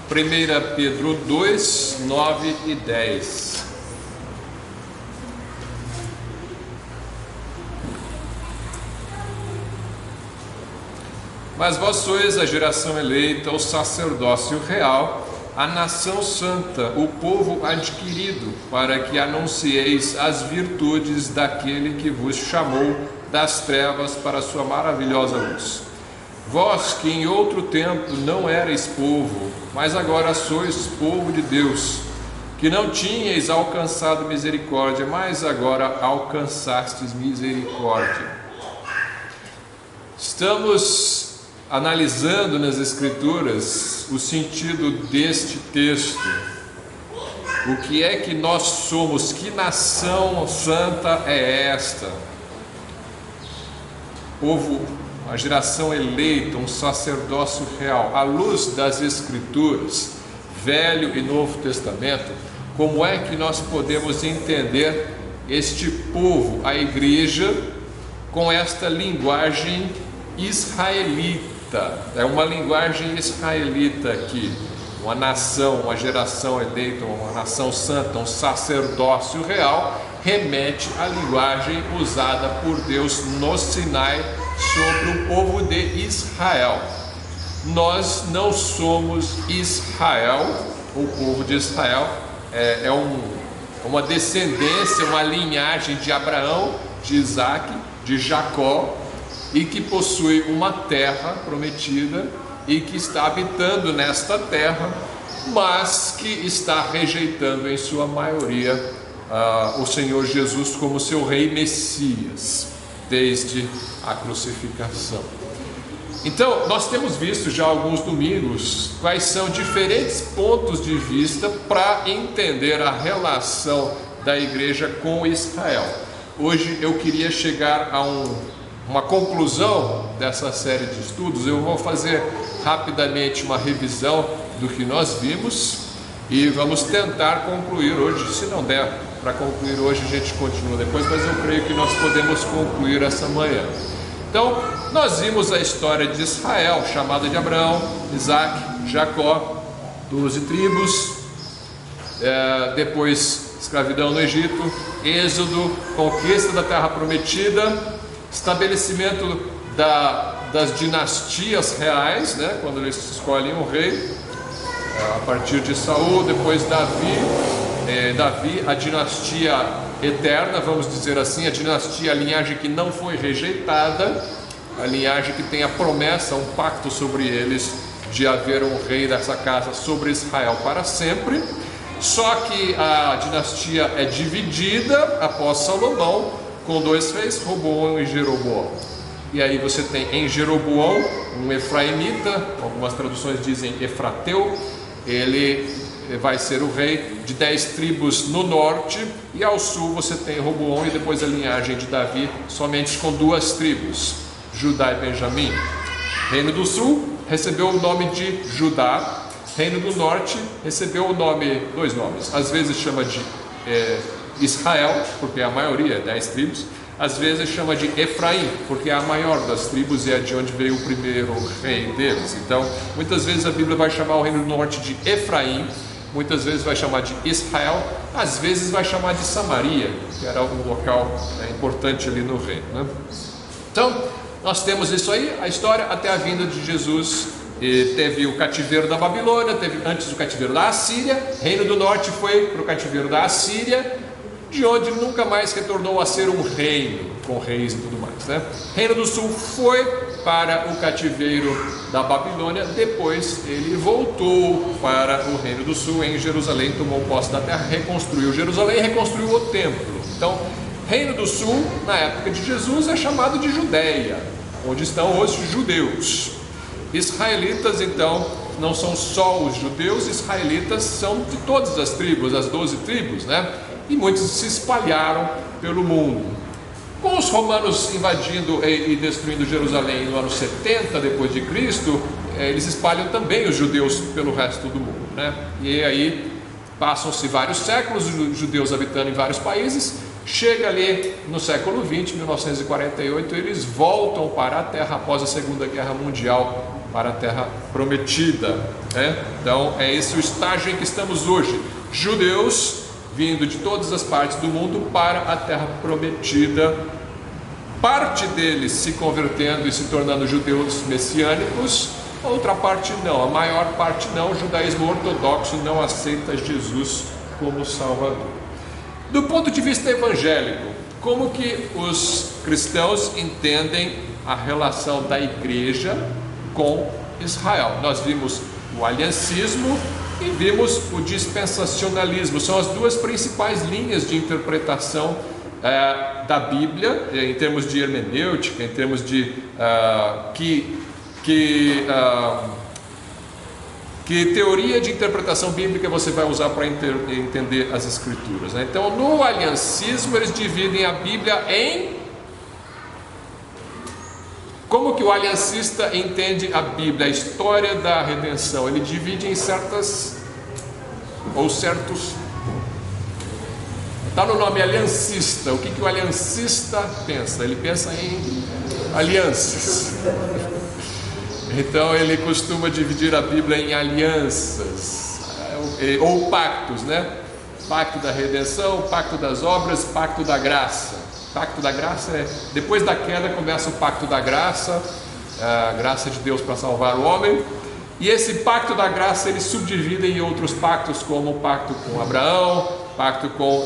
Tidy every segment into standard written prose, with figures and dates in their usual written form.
1 Pedro 2, 9 e 10. Mas vós sois a geração eleita, o sacerdócio real, a nação santa, o povo adquirido, para que anuncieis as virtudes daquele que vos chamou das trevas para a sua maravilhosa luz. Vós que em outro tempo não erais povo, mas agora sois povo de Deus, que não tinhais alcançado misericórdia, mas agora alcançastes misericórdia. Estamos analisando nas Escrituras o sentido deste texto. O que é que nós somos? Que nação santa é esta? Povo, a geração eleita, um sacerdócio real. À luz das Escrituras, Velho e Novo Testamento, como é que nós podemos entender este povo, a igreja, com esta linguagem israelita? É uma linguagem israelita aqui. Uma nação, uma geração eleita, uma nação santa, um sacerdócio real, remete à linguagem usada por Deus no Sinai sobre o povo de Israel. Nós não somos Israel, o povo de Israel uma descendência, uma linhagem de Abraão, de Isaac, de Jacó, e que possui uma terra prometida e que está habitando nesta terra, mas que está rejeitando em sua maioria o Senhor Jesus como seu rei Messias, desde a crucificação. Então, nós temos visto já há alguns domingos quais são diferentes pontos de vista para entender a relação da igreja com Israel. Hoje eu queria chegar a uma conclusão dessa série de estudos. Eu vou fazer rapidamente uma revisão do que nós vimos e vamos tentar concluir hoje. Se não der para concluir hoje, a gente continua depois, mas eu creio que nós podemos concluir essa manhã. Então, nós vimos a história de Israel, chamada de Abraão, Isaac, Jacó, 12 tribos, depois escravidão no Egito, êxodo, conquista da terra prometida, estabelecimento das dinastias reais, né, quando eles escolhem um rei, a partir de Saul, depois Davi, a dinastia eterna, vamos dizer assim, a dinastia, a linhagem que não foi rejeitada, a linhagem que tem a promessa, um pacto sobre eles de haver um rei dessa casa sobre Israel para sempre. Só que a dinastia é dividida após Salomão, com dois reis, Roboão e Jeroboão. E aí você tem em Jeroboão um efraimita, algumas traduções dizem Efrateu, ele vai ser o rei de 10 tribos no norte, e ao sul você tem Roboão e depois a linhagem de Davi, somente com 2 tribos, Judá e Benjamim. Reino do sul recebeu o nome de Judá, Reino do norte recebeu dois nomes, às vezes chama de Israel, porque a maioria é 10 tribos, às vezes chama de Efraim, porque é a maior das tribos e é de onde veio o primeiro rei deles. Então, muitas vezes a Bíblia vai chamar o reino do norte de Efraim, muitas vezes vai chamar de Israel, às vezes vai chamar de Samaria, que era um local importante ali no reino, né? Então, nós temos isso aí, a história até a vinda de Jesus. E teve o cativeiro da Babilônia, teve antes o cativeiro da Assíria, Reino do Norte foi para o cativeiro da Assíria, de onde nunca mais retornou a ser um reino, com reis e tudo mais, né? Reino do Sul foi para o cativeiro da Babilônia, depois ele voltou para o Reino do Sul em Jerusalém, tomou posse da terra, reconstruiu Jerusalém e reconstruiu o templo. Então, Reino do Sul, na época de Jesus, é chamado de Judeia, onde estão os judeus. Israelitas, então, não são só os judeus, israelitas são de todas as tribos, as 12 tribos, né? E muitos se espalharam pelo mundo. Com os romanos invadindo e destruindo Jerusalém no ano 70 depois de Cristo, eles espalham também os judeus pelo resto do mundo, né? E aí passam-se vários séculos, os judeus habitando em vários países. Chega ali no século XX, 1948, eles voltam para a terra após a Segunda Guerra Mundial para a terra prometida, né? Então é esse o estágio em que estamos hoje, judeus vindo de todas as partes do mundo para a terra prometida, parte deles se convertendo e se tornando judeus messiânicos, outra parte não, a maior parte não. O judaísmo ortodoxo não aceita Jesus como Salvador. Do ponto de vista evangélico, como que os cristãos entendem a relação da igreja com Israel? Nós vimos o aliancismo e vimos o dispensacionalismo. São as duas principais linhas de interpretação da Bíblia, em termos de hermenêutica, em termos de que teoria de interpretação bíblica você vai usar para entender as Escrituras, né? Então, no aliancismo, eles dividem a Bíblia em... Como que o aliancista entende a Bíblia, a história da redenção? Ele divide em certos... Está no nome aliancista. O que o aliancista pensa? Ele pensa em alianças. Então ele costuma dividir a Bíblia em alianças ou pactos, né? Pacto da redenção, pacto das obras, pacto da graça. Pacto da graça é depois da queda começa o pacto da graça, a graça de Deus para salvar o homem. E esse pacto da graça ele subdivide em outros pactos, como o pacto com Abraão, pacto com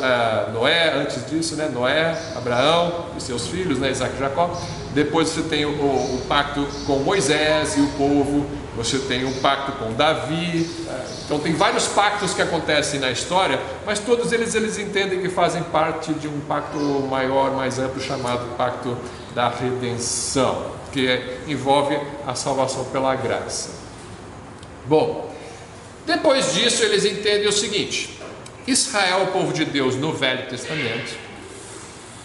Noé, antes disso, né? Noé, Abraão e seus filhos, né? Isaac e Jacó. Depois você tem o pacto com Moisés e o povo, você tem um pacto com Davi. Então tem vários pactos que acontecem na história, mas todos eles entendem que fazem parte de um pacto maior, mais amplo, chamado pacto da redenção, que envolve a salvação pela graça. Bom, depois disso eles entendem o seguinte: Israel, o povo de Deus no Velho Testamento,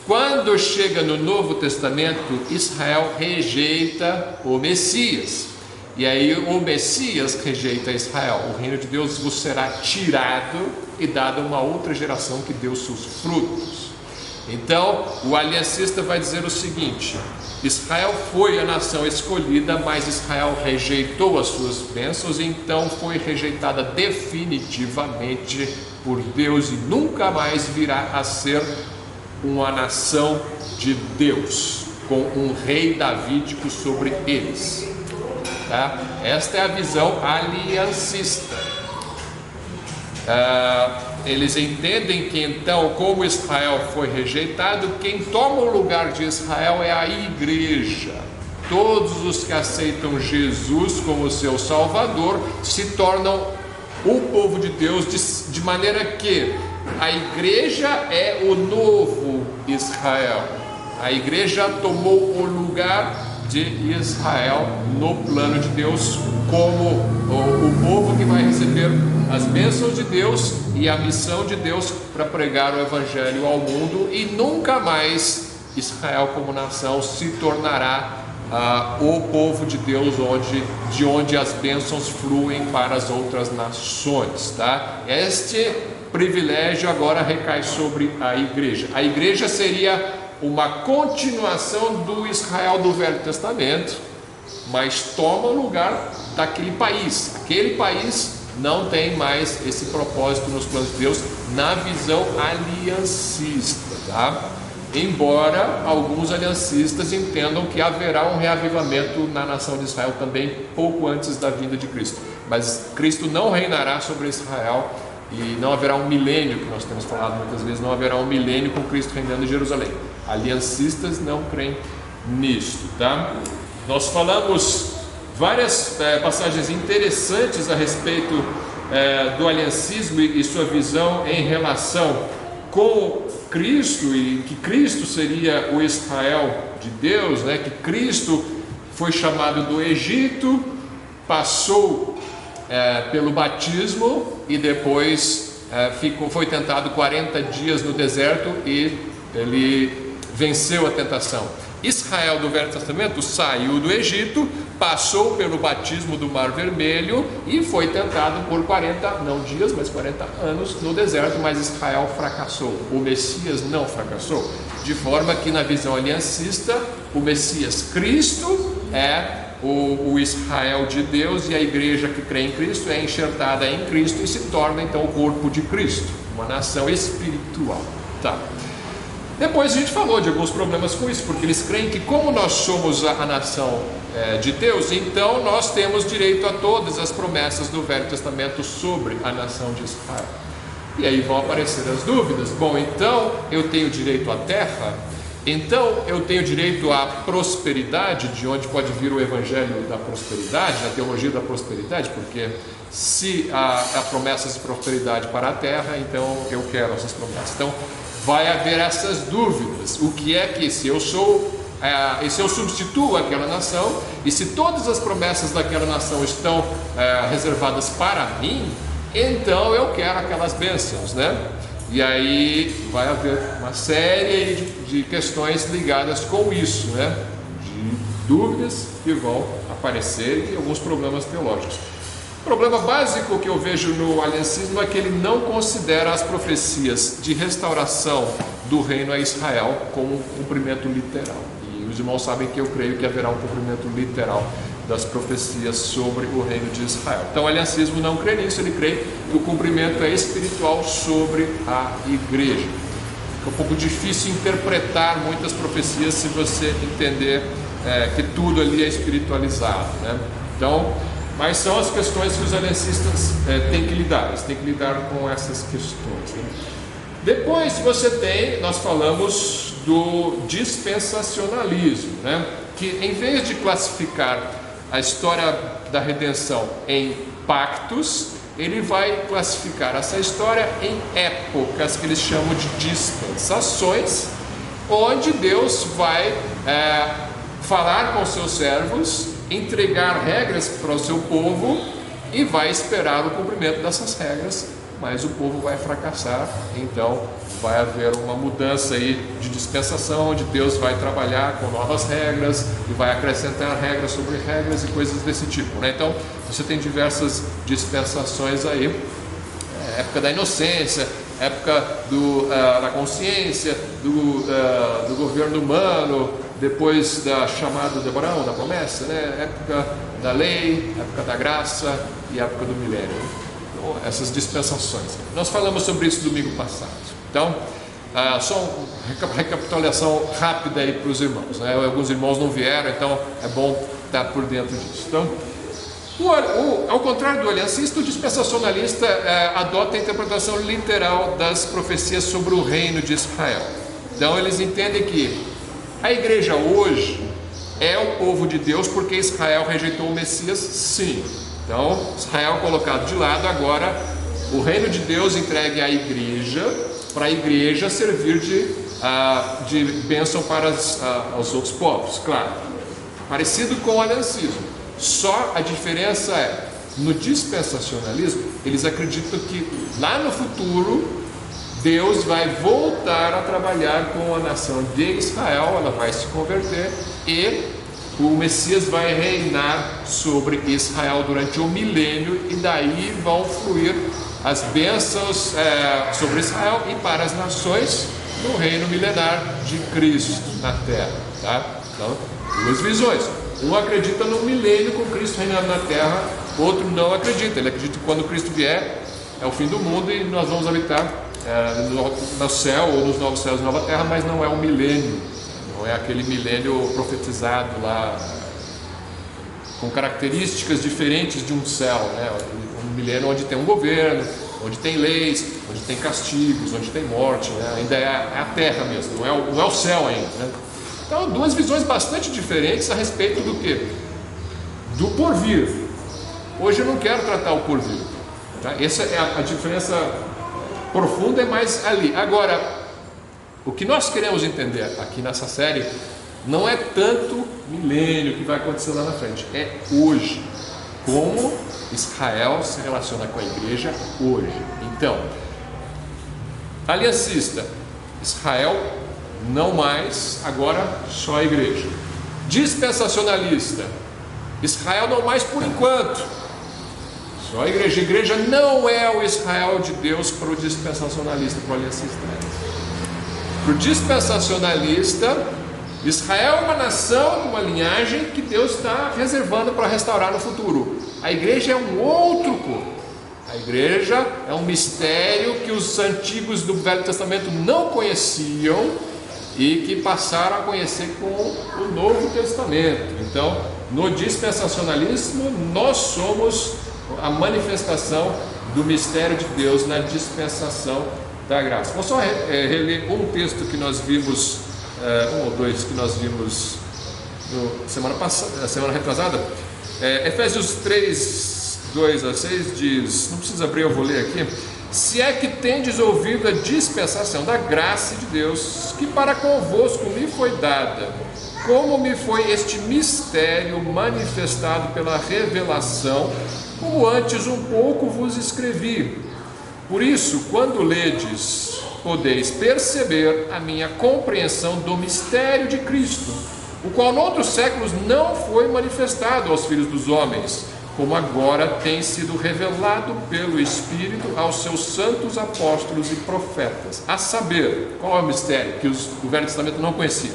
quando chega no Novo Testamento, Israel rejeita o Messias, e aí o Messias rejeita Israel. O reino de Deus vos será tirado e dado a uma outra geração que deu seus frutos. Então o aliancista vai dizer o seguinte: Israel foi a nação escolhida, mas Israel rejeitou as suas bênçãos, então foi rejeitada definitivamente por Deus e nunca mais virá a ser uma nação de Deus, com um rei davídico sobre eles, tá? Esta é a visão aliancista. Eles entendem que então, como Israel foi rejeitado, quem toma o lugar de Israel é a igreja. Todos os que aceitam Jesus como seu Salvador se tornam o povo de Deus, de maneira que a igreja é o novo Israel. A igreja tomou o lugar de Israel no plano de Deus, como o povo que vai receber as bênçãos de Deus e a missão de Deus para pregar o Evangelho ao mundo, e nunca mais Israel como nação se tornará o povo de Deus de onde as bênçãos fluem para as outras nações, tá? Este privilégio agora recai sobre a igreja. A igreja seria uma continuação do Israel do Velho Testamento, mas toma o lugar daquele país. Aquele país não tem mais esse propósito nos planos de Deus, na visão aliancista, tá? Embora alguns aliancistas entendam que haverá um reavivamento na nação de Israel também pouco antes da vinda de Cristo, mas Cristo não reinará sobre Israel e não haverá um milênio, que nós temos falado muitas vezes, não haverá um milênio com Cristo reinando em Jerusalém. Aliancistas não creem nisto, tá? Nós falamos várias passagens interessantes a respeito do aliancismo e sua visão em relação com Cristo, e que Cristo seria o Israel de Deus, né? Que Cristo foi chamado do Egito, passou pelo batismo e depois foi tentado 40 dias no deserto e ele venceu a tentação. Israel do Velho Testamento saiu do Egito, passou pelo batismo do Mar Vermelho e foi tentado por 40, não dias, mas 40 anos no deserto, mas Israel fracassou. O Messias não fracassou, de forma que na visão aliancista, o Messias Cristo é o Israel de Deus, e a igreja que crê em Cristo é enxertada em Cristo e se torna então o corpo de Cristo, uma nação espiritual. Tá. Depois a gente falou de alguns problemas com isso, porque eles creem que como nós somos a nação de Deus, então nós temos direito a todas as promessas do Velho Testamento sobre a nação de Israel. E aí vão aparecer as dúvidas. Bom, então eu tenho direito à terra? Então eu tenho direito à prosperidade, de onde pode vir o evangelho da prosperidade, a teologia da prosperidade, porque se há promessas de prosperidade para a terra, então eu quero essas promessas. Então vai haver essas dúvidas. O que é que se eu substituo aquela nação, e se todas as promessas daquela nação estão reservadas para mim, então eu quero aquelas bênçãos, né? E aí vai haver uma série de questões ligadas com isso, né? De dúvidas que vão aparecer e alguns problemas teológicos. O problema básico que eu vejo no aliancismo é que ele não considera as profecias de restauração do reino a Israel como um cumprimento literal. E os irmãos sabem que eu creio que haverá um cumprimento literal das profecias sobre o reino de Israel. Então o aliancismo não crê nisso, ele crê que o cumprimento é espiritual sobre a igreja. É um pouco difícil interpretar muitas profecias se você entender que tudo ali é espiritualizado, né? Então, mas são as questões que os aliancistas têm que lidar, eles têm que lidar com essas questões, né? Depois nós falamos do dispensacionalismo, né? Que em vez de classificar a história da redenção em pactos, ele vai classificar essa história em épocas, que eles chamam de dispensações, onde Deus vai falar com seus servos, entregar regras para o seu povo e vai esperar o cumprimento dessas regras, mas o povo vai fracassar. Então vai haver uma mudança aí de dispensação, onde Deus vai trabalhar com novas regras e vai acrescentar regras sobre regras e coisas desse tipo, né? Então você tem diversas dispensações aí, época da inocência, época da consciência, do governo humano, depois da chamada de Abraão, da promessa, né? Época da lei, época da graça e época do milênio. Então, essas dispensações. Nós falamos sobre isso domingo passado. Então, só uma recapitulação rápida aí para os irmãos, né? Alguns irmãos não vieram, então é bom estar por dentro disso. Então, ao contrário do aliancista, o dispensacionalista adota a interpretação literal das profecias sobre o reino de Israel. Então eles entendem que a igreja hoje é o povo de Deus porque Israel rejeitou o Messias, sim. Então Israel colocado de lado, agora o reino de Deus entregue à igreja, para a igreja servir de bênção para os outros povos, claro, parecido com o aliancismo. Só a diferença é, no dispensacionalismo, eles acreditam que lá no futuro Deus vai voltar a trabalhar com a nação de Israel, ela vai se converter e o Messias vai reinar sobre Israel durante um milênio, e daí vão fluir as bênçãos sobre Israel e para as nações no reino milenar de Cristo na terra, tá? Então, duas visões. Um acredita no milênio com Cristo reinando na terra, outro não acredita. Ele acredita que quando Cristo vier é o fim do mundo e nós vamos habitar no céu ou nos novos céus e nova terra, mas não é um milênio, não é aquele milênio profetizado lá com características diferentes de um céu, né? Um milênio onde tem um governo, onde tem leis, onde tem castigos, onde tem morte, né? Ainda é a terra mesmo, não é o céu ainda, né? Então, duas visões bastante diferentes a respeito do que? Do porvir. Hoje eu não quero tratar o porvir, tá? Essa é a diferença profunda, é mais ali. Agora, o que nós queremos entender aqui nessa série não é tanto milênio que vai acontecer lá na frente, é hoje. Como Israel se relaciona com a igreja hoje. Então, aliancista, Israel não mais, agora só a igreja. Dispensacionalista, Israel não mais por enquanto, só a igreja. A igreja não é o Israel de Deus para o dispensacionalista, para o aliancista. Para o dispensacionalista, Israel é uma nação, uma linhagem que Deus está reservando para restaurar no futuro. A igreja é um outro corpo. A igreja é um mistério que os antigos do Velho Testamento não conheciam e que passaram a conhecer com o Novo Testamento. Então, no dispensacionalismo, nós somos a manifestação do mistério de Deus na dispensação da graça. Vou só reler um texto que nós vimos, um ou dois que nós vimos semana retrasada. Efésios 3, 2 a 6 diz, não precisa abrir, eu vou ler aqui: se é que tendes ouvido a dispensação da graça de Deus, que para convosco me foi dada, como me foi este mistério manifestado pela revelação, como antes um pouco vos escrevi. Por isso, quando ledes, podeis perceber a minha compreensão do mistério de Cristo, o qual noutros séculos não foi manifestado aos filhos dos homens, como agora tem sido revelado pelo Espírito aos seus santos apóstolos e profetas. A saber, qual é o mistério que o Velho Testamento não conhecia?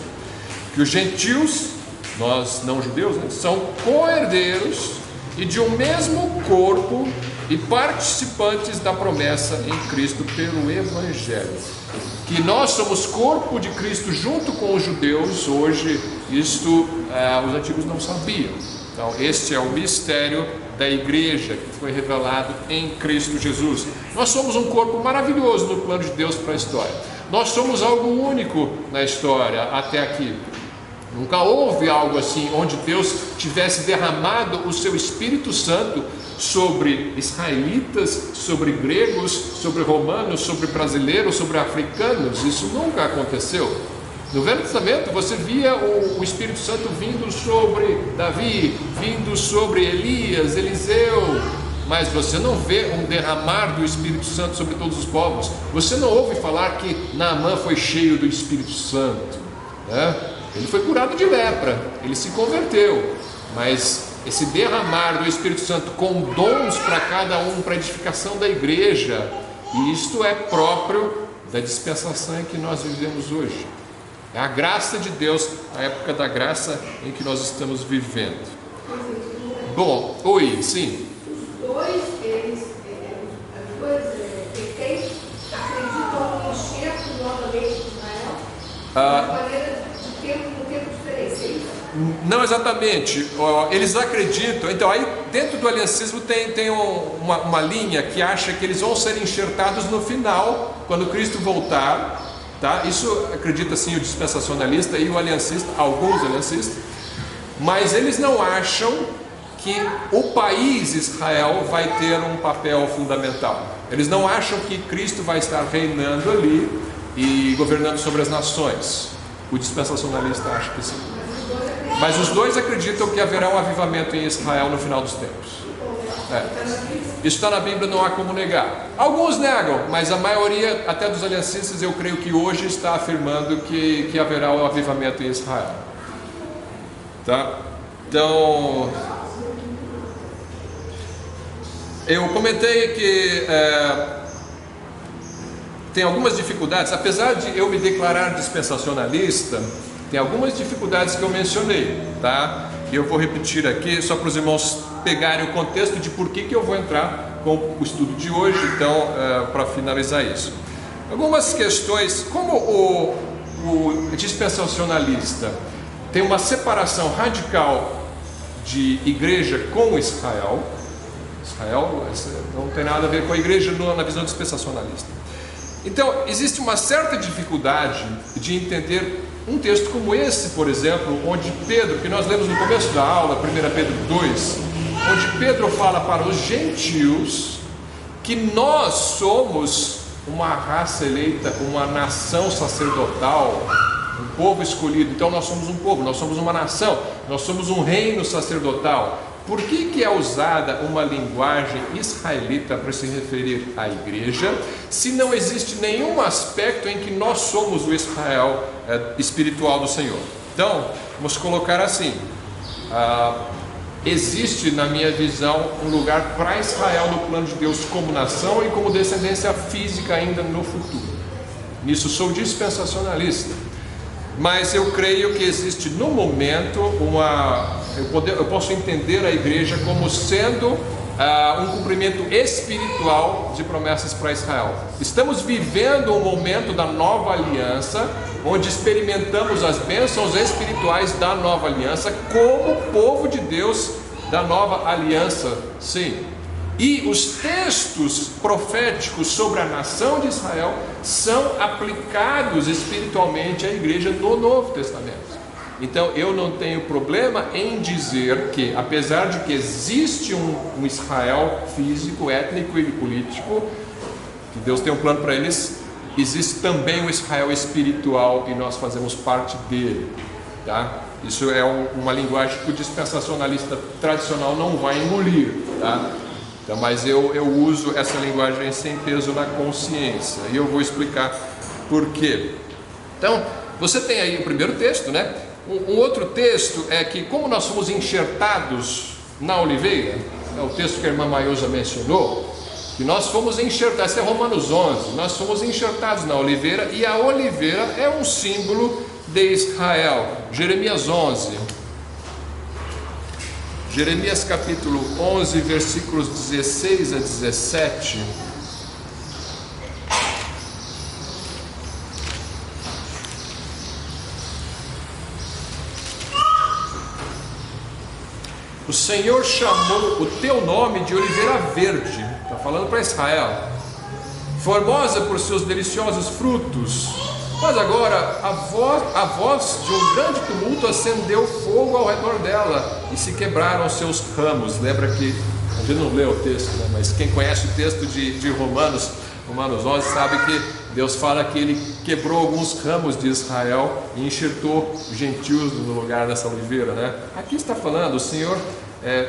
Que os gentios, nós não judeus, são co-herdeiros e de um mesmo corpo e participantes da promessa em Cristo pelo Evangelho. Que nós somos corpo de Cristo junto com os judeus. Hoje isto os antigos não sabiam. Então este é o mistério da igreja que foi revelado em Cristo Jesus. Nós somos um corpo maravilhoso no plano de Deus para a história. Nós somos algo único na história até aqui. Nunca houve algo assim, onde Deus tivesse derramado o seu Espírito Santo sobre israelitas, sobre gregos, sobre romanos, sobre brasileiros, sobre africanos. Isso nunca aconteceu. No Velho Testamento você via o Espírito Santo vindo sobre Davi, vindo sobre Elias, Eliseu, mas você não vê um derramar do Espírito Santo sobre todos os povos. Você não ouve falar que Naamã foi cheio do Espírito Santo, né? Ele foi curado de lepra, ele se converteu, mas esse derramar do Espírito Santo com dons para cada um, para a edificação da igreja, e isto é próprio da dispensação em que nós vivemos hoje. É a graça de Deus, a época da graça em que nós estamos vivendo. Bom, oi, sim. Os dois, as duas vertentes acreditam no enxerto novamente de Israel, de maneira de tempo diferente. Não exatamente, eles acreditam. Então aí dentro do aliancismo tem uma linha que acha que eles vão ser enxertados no final, quando Cristo voltar, tá? Isso acredita sim o dispensacionalista e o aliancista, alguns aliancistas, mas eles não acham que o país Israel vai ter um papel fundamental. Eles não acham que Cristo vai estar reinando ali e governando sobre as nações. O dispensacionalista acha que sim. Mas os dois acreditam que haverá um avivamento em Israel no final dos tempos. Isso está na Bíblia, não há como negar. Alguns negam, mas a maioria, até dos aliancistas, eu creio que hoje está afirmando que haverá um avivamento em Israel. Tá? Então, eu comentei que tem algumas dificuldades, apesar de eu me declarar dispensacionalista, tem algumas dificuldades que eu mencionei, tá? E eu vou repetir aqui, só para os irmãos pegarem o contexto de por que eu vou entrar com o estudo de hoje, então, para finalizar isso. Algumas questões, como o dispensacionalista tem uma separação radical de igreja com Israel não tem nada a ver com a igreja na visão dispensacionalista. Então, existe uma certa dificuldade de entender um texto como esse, por exemplo, onde Pedro, que nós lemos no começo da aula, 1 Pedro 2, onde Pedro fala para os gentios que nós somos uma raça eleita, uma nação sacerdotal, um povo escolhido. Então nós somos um povo, nós somos uma nação, nós somos um reino sacerdotal. Por que é usada uma linguagem israelita para se referir à igreja, se não existe nenhum aspecto em que nós somos o Israel espiritual do Senhor? Então, vamos colocar assim, existe na minha visão um lugar para Israel no plano de Deus como nação e como descendência física ainda no futuro. Nisso sou dispensacionalista. mas eu creio que existe no momento eu posso entender a igreja como sendo um cumprimento espiritual de promessas para Israel. Estamos vivendo um momento da nova aliança, onde experimentamos as bênçãos espirituais da nova aliança como povo de Deus da nova aliança, sim. E os textos proféticos sobre a nação de Israel são aplicados espiritualmente à igreja no Novo Testamento. Então eu não tenho problema em dizer que, apesar de que existe um Israel físico, étnico e político, que Deus tem um plano para eles, existe também o Israel espiritual e nós fazemos parte dele, tá? Isso é uma linguagem que o dispensacionalista tradicional não vai engolir, tá? Então, mas eu uso essa linguagem sem peso na consciência, e eu vou explicar por quê. Então, você tem aí o primeiro texto, né? Um outro texto é que, como nós somos enxertados na oliveira, é o texto que a irmã Maiusa mencionou, que nós fomos enxertados, esse é Romanos 11, nós fomos enxertados na oliveira, e a oliveira é um símbolo de Israel. Jeremias 11, Jeremias capítulo 11, versículos 16 a 17. O Senhor chamou o teu nome de oliveira verde, está falando para Israel, formosa por seus deliciosos frutos. Mas agora a voz de um grande tumulto acendeu fogo ao redor dela e se quebraram seus ramos. Lembra que a gente não leu o texto, né? Mas quem conhece o texto de Romanos 11 sabe que Deus fala que ele quebrou alguns ramos de Israel e enxertou gentios no lugar dessa oliveira, né? Aqui está falando, o Senhor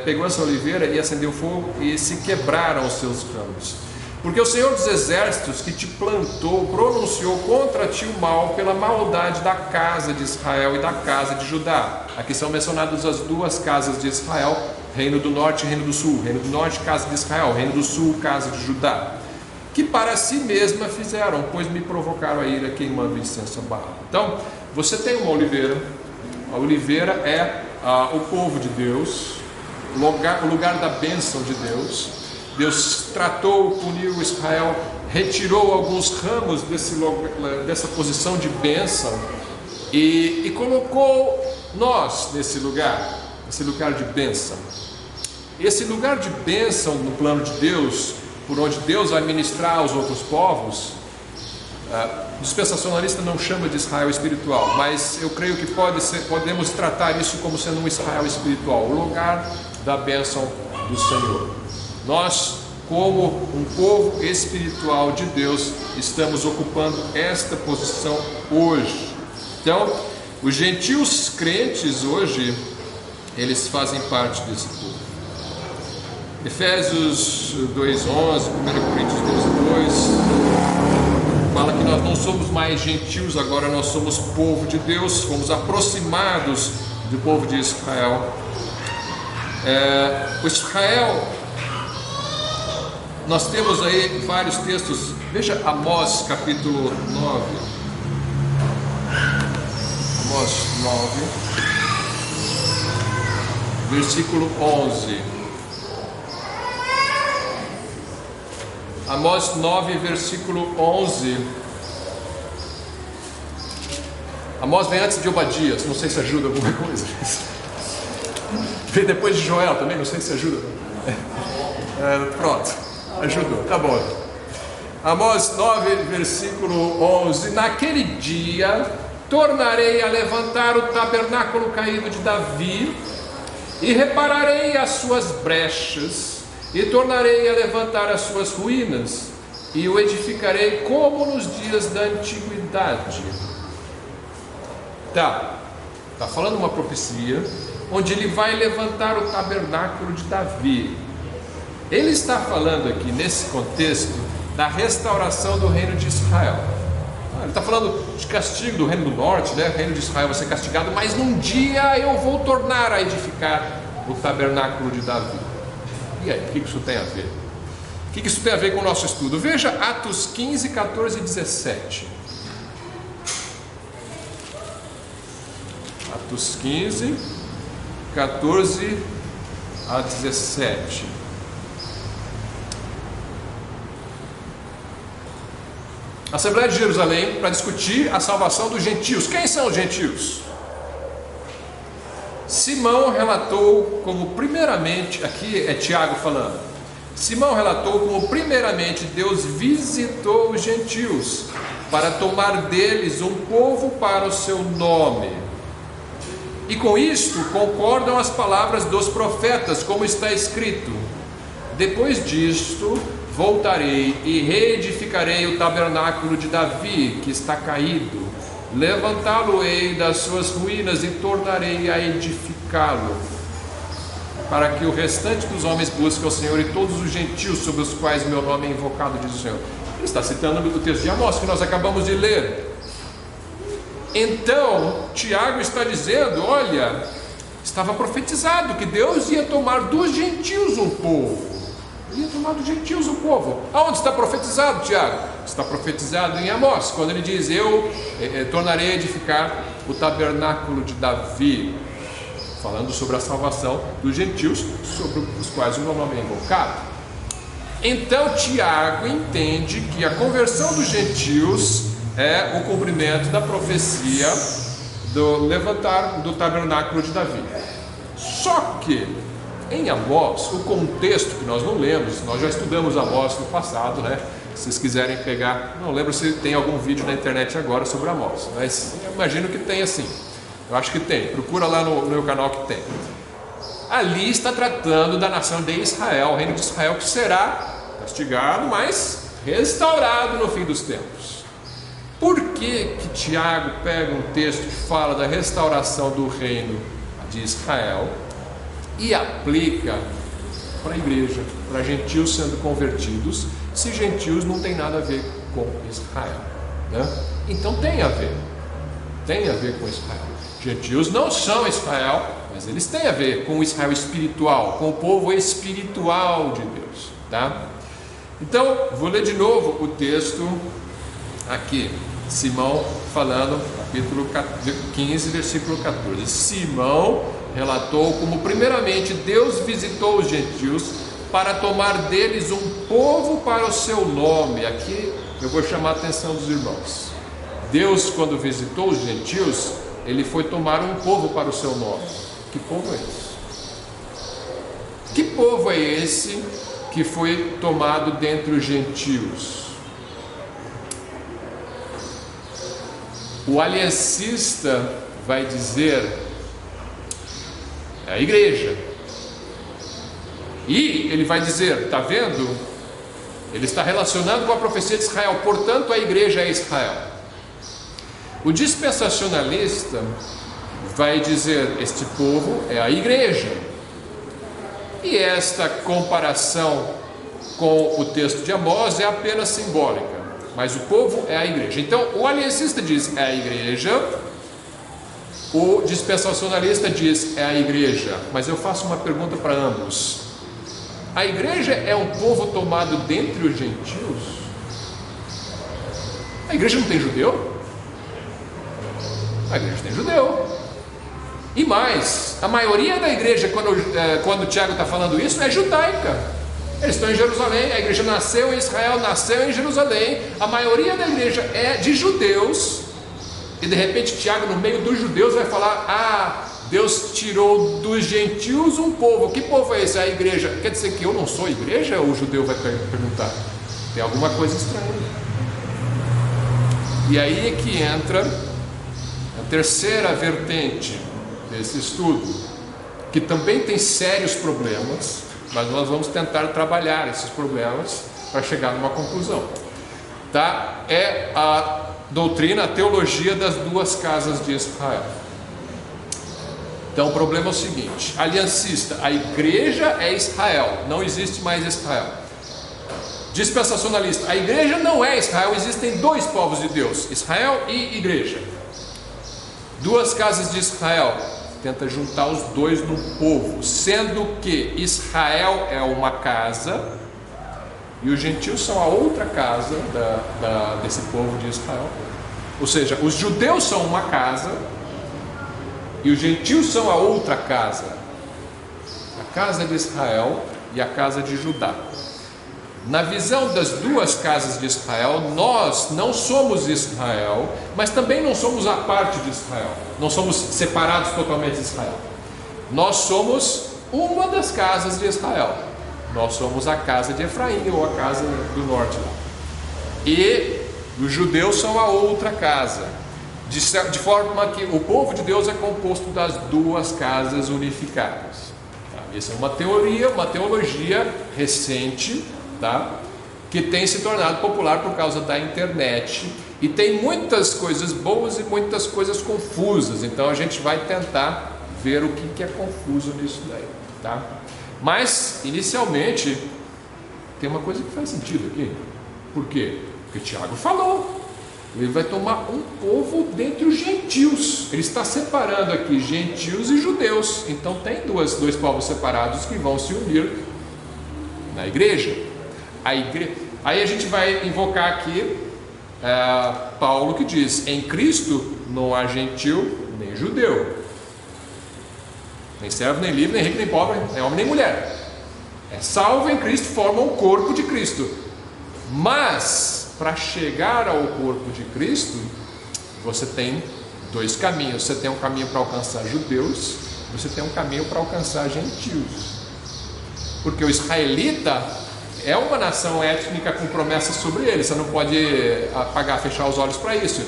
pegou essa oliveira e acendeu fogo e se quebraram os seus ramos. Porque o Senhor dos Exércitos que te plantou pronunciou contra ti o mal pela maldade da casa de Israel e da casa de Judá. Aqui são mencionadas as duas casas de Israel, reino do norte e reino do sul. Reino do norte, casa de Israel; reino do sul, casa de Judá. Que para si mesma fizeram, pois me provocaram a ira queimando incenso a Baal. Então, você tem uma oliveira. A oliveira é o povo de Deus, o lugar da bênção de Deus. Deus tratou, puniu Israel, retirou alguns ramos dessa posição de bênção e colocou nós nesse lugar de bênção. Esse lugar de bênção no plano de Deus, por onde Deus vai ministrar aos outros povos, o dispensacionalista não chama de Israel espiritual, mas eu creio que podemos tratar isso como sendo um Israel espiritual, o lugar da bênção do Senhor. Nós, como um povo espiritual de Deus, estamos ocupando esta posição hoje. Então, os gentios crentes hoje, eles fazem parte desse povo. Efésios 2:11, 1 Coríntios 12:2 fala que nós não somos mais gentios, agora nós somos povo de Deus, fomos aproximados do povo de Israel. O Israel, nós temos aí vários textos. Veja Amós capítulo 9. Amós 9, versículo 11. Amós 9, versículo 11. Amós vem antes de Obadias, não sei se ajuda alguma coisa. Vem depois de Joel também, não sei se ajuda. Pronto, ajudou, tá bom. Amós 9, versículo 11. Naquele dia tornarei a levantar o tabernáculo caído de Davi e repararei as suas brechas e tornarei a levantar as suas ruínas e o edificarei como nos dias da antiguidade. Tá falando uma profecia onde ele vai levantar o tabernáculo de Davi. Ele está falando aqui nesse contexto da restauração do reino de Israel. Ele está falando de castigo do reino do norte, né? O reino de Israel vai ser castigado, mas num dia eu vou tornar a edificar o tabernáculo de Davi. E aí, o que isso tem a ver? O que isso tem a ver com o nosso estudo? Veja Atos 15, 14 e 17. Atos 15, 14 a 17. Assembleia de Jerusalém para discutir a salvação dos gentios. Quem são os gentios? Simão relatou como primeiramente, aqui é Tiago falando, Simão relatou como primeiramente Deus visitou os gentios para tomar deles um povo para o seu nome. E com isto concordam as palavras dos profetas, como está escrito: depois disto voltarei e reedificarei o tabernáculo de Davi, que está caído, levantá-lo-ei das suas ruínas e tornarei a edificá-lo, para que o restante dos homens busque o Senhor e todos os gentios sobre os quais meu nome é invocado, diz o Senhor. Ele está citando o texto de Amós que nós acabamos de ler. Então Tiago está dizendo, olha, estava profetizado que Deus ia tomar dos gentios um povo. Ele ia tomar dos gentios um povo. Aonde está profetizado, Tiago? Está profetizado em Amós, quando ele diz: eu tornarei a edificar o tabernáculo de Davi, falando sobre a salvação dos gentios, sobre os quais o meu nome é invocado. Então Tiago entende que a conversão dos gentios é o cumprimento da profecia do levantar do tabernáculo de Davi. Só que em Amós, o contexto que nós não lemos, nós já estudamos Amós no passado, né? Se vocês quiserem pegar, não lembro se tem algum vídeo na internet agora sobre Amós, mas eu imagino que tem sim. Eu acho que tem, procura lá no meu canal que tem. Ali está tratando da nação de Israel, o reino de Israel, que será castigado, mas restaurado no fim dos tempos. Por que Tiago pega um texto que fala da restauração do reino de Israel e aplica para a igreja, para gentios sendo convertidos, se gentios não tem nada a ver com Israel, né? Então tem a ver com Israel. Gentios não são Israel, mas eles têm a ver com o Israel espiritual, com o povo espiritual de Deus, tá? Então, vou ler de novo o texto aqui, Simão falando, capítulo 15, versículo 14. Simão relatou como primeiramente Deus visitou os gentios para tomar deles um povo para o seu nome. Aqui eu vou chamar a atenção dos irmãos. Deus, quando visitou os gentios, ele foi tomar um povo para o seu nome. Que povo é esse? Que povo é esse que foi tomado dentre os gentios? O aliancista vai dizer: é a igreja. E ele vai dizer, está vendo? Ele está relacionando com a profecia de Israel, portanto a igreja é Israel. O dispensacionalista vai dizer: este povo é a igreja. E esta comparação com o texto de Amós é apenas simbólica, mas o povo é a igreja. Então o aliancista diz: é a igreja. O dispensacionalista diz: é a igreja. Mas eu faço uma pergunta para ambos: a igreja é um povo tomado dentre os gentios? A igreja não tem judeu? A igreja tem judeu. E mais, a maioria da igreja, quando o Tiago está falando isso, é judaica. Eles estão em Jerusalém, a igreja nasceu em Israel, nasceu em Jerusalém. A maioria da igreja é de judeus. E de repente Tiago, no meio dos judeus, vai falar: ah, Deus tirou dos gentios um povo. Que povo é esse? A igreja. Quer dizer que eu não sou igreja? O judeu vai perguntar. Tem alguma coisa estranha. E aí é que entra a terceira vertente desse estudo, que também tem sérios problemas, mas nós vamos tentar trabalhar esses problemas para chegar numa conclusão, tá? É a doutrina, a teologia das duas casas de Israel. Então o problema é o seguinte: aliancista, a igreja é Israel, não existe mais Israel. Dispensacionalista, a igreja não é Israel, existem dois povos de Deus, Israel e igreja. Duas casas de Israel, tenta juntar os dois no povo, sendo que Israel é uma casa e os gentios são a outra casa desse povo de Israel. Ou seja, os judeus são uma casa e os gentios são a outra casa, a casa de Israel e a casa de Judá. Na visão das duas casas de Israel, nós não somos Israel, mas também não somos a parte de Israel, não somos separados totalmente de Israel. Nós somos uma das casas de Israel, nós somos a casa de Efraim, ou a casa do norte lá. E os judeus são a outra casa, de forma que o povo de Deus é composto das duas casas unificadas. Essa é uma teoria, uma teologia recente, tá? Que tem se tornado popular por causa da internet, e tem muitas coisas boas e muitas coisas confusas. Então a gente vai tentar ver o que é confuso nisso daí, tá? Mas inicialmente tem uma coisa que faz sentido aqui. Por quê? Porque Tiago falou, ele vai tomar um povo dentre os gentios. Ele está separando aqui gentios e judeus. Então tem dois povos separados que vão se unir na igreja. Aí a gente vai invocar aqui Paulo, que diz: em Cristo não há gentil nem judeu, nem servo nem livre, nem rico nem pobre, nem homem nem mulher. É salvo em Cristo, formam o corpo de Cristo. Mas para chegar ao corpo de Cristo, você tem dois caminhos. Você tem um caminho para alcançar judeus, você tem um caminho para alcançar gentios. Porque o israelita é uma nação étnica com promessas sobre ele. Você não pode apagar, fechar os olhos para isso.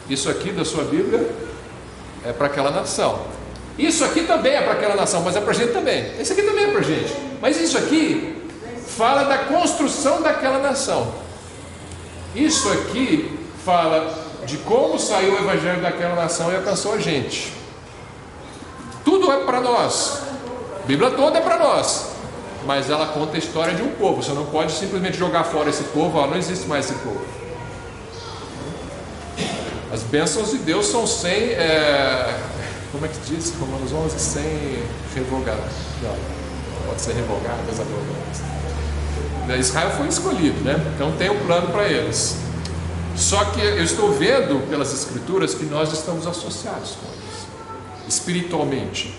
Isso aqui da sua Bíblia é para aquela nação. Isso aqui também é para aquela nação, mas é para a gente também. Esse aqui também é para a gente. Mas isso aqui fala da construção daquela nação. Isso aqui fala de como saiu o evangelho daquela nação e alcançou a gente. Tudo é para nós. A Bíblia toda é para nós. Mas ela conta a história de um povo. Você não pode simplesmente jogar fora esse povo. Não existe mais esse povo. As bênçãos de Deus são sem... como é que diz? Romanos 11, sem revogar. Não, pode ser revogadas, abrogadas. Israel foi escolhido, né? Então tem um plano para eles. Só que eu estou vendo pelas escrituras que nós estamos associados com eles, espiritualmente.